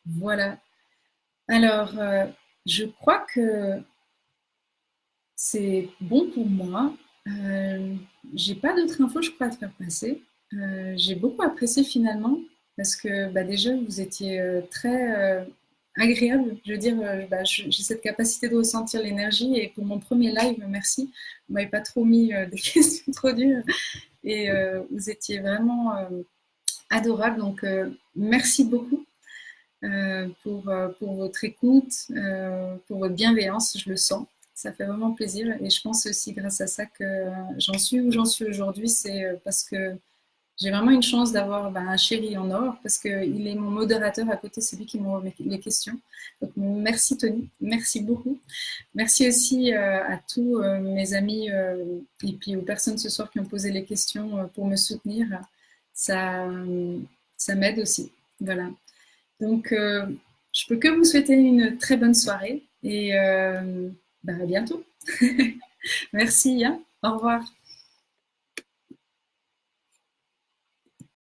Voilà. Alors, je crois que c'est bon pour moi. J'ai pas d'autres infos, je crois, à te faire passer. J'ai beaucoup apprécié finalement parce que bah, déjà, vous étiez très agréable. Je veux dire, bah, j'ai cette capacité de ressentir l'énergie et pour mon premier live, merci. Vous m'avez pas trop mis des questions trop dures et vous étiez vraiment adorable. Donc, merci beaucoup pour votre écoute, pour votre bienveillance, je le sens. Ça fait vraiment plaisir et je pense aussi grâce à ça que j'en suis où j'en suis aujourd'hui, c'est parce que j'ai vraiment une chance d'avoir un chéri en or parce qu'il est mon modérateur à côté, c'est lui qui m'envoie les questions. Donc merci Tony, merci beaucoup. Merci aussi à tous mes amis et puis aux personnes ce soir qui ont posé les questions pour me soutenir. Ça, ça m'aide aussi. Voilà. Donc, je peux que vous souhaiter une très bonne soirée et à bientôt. Merci, hein. Au revoir.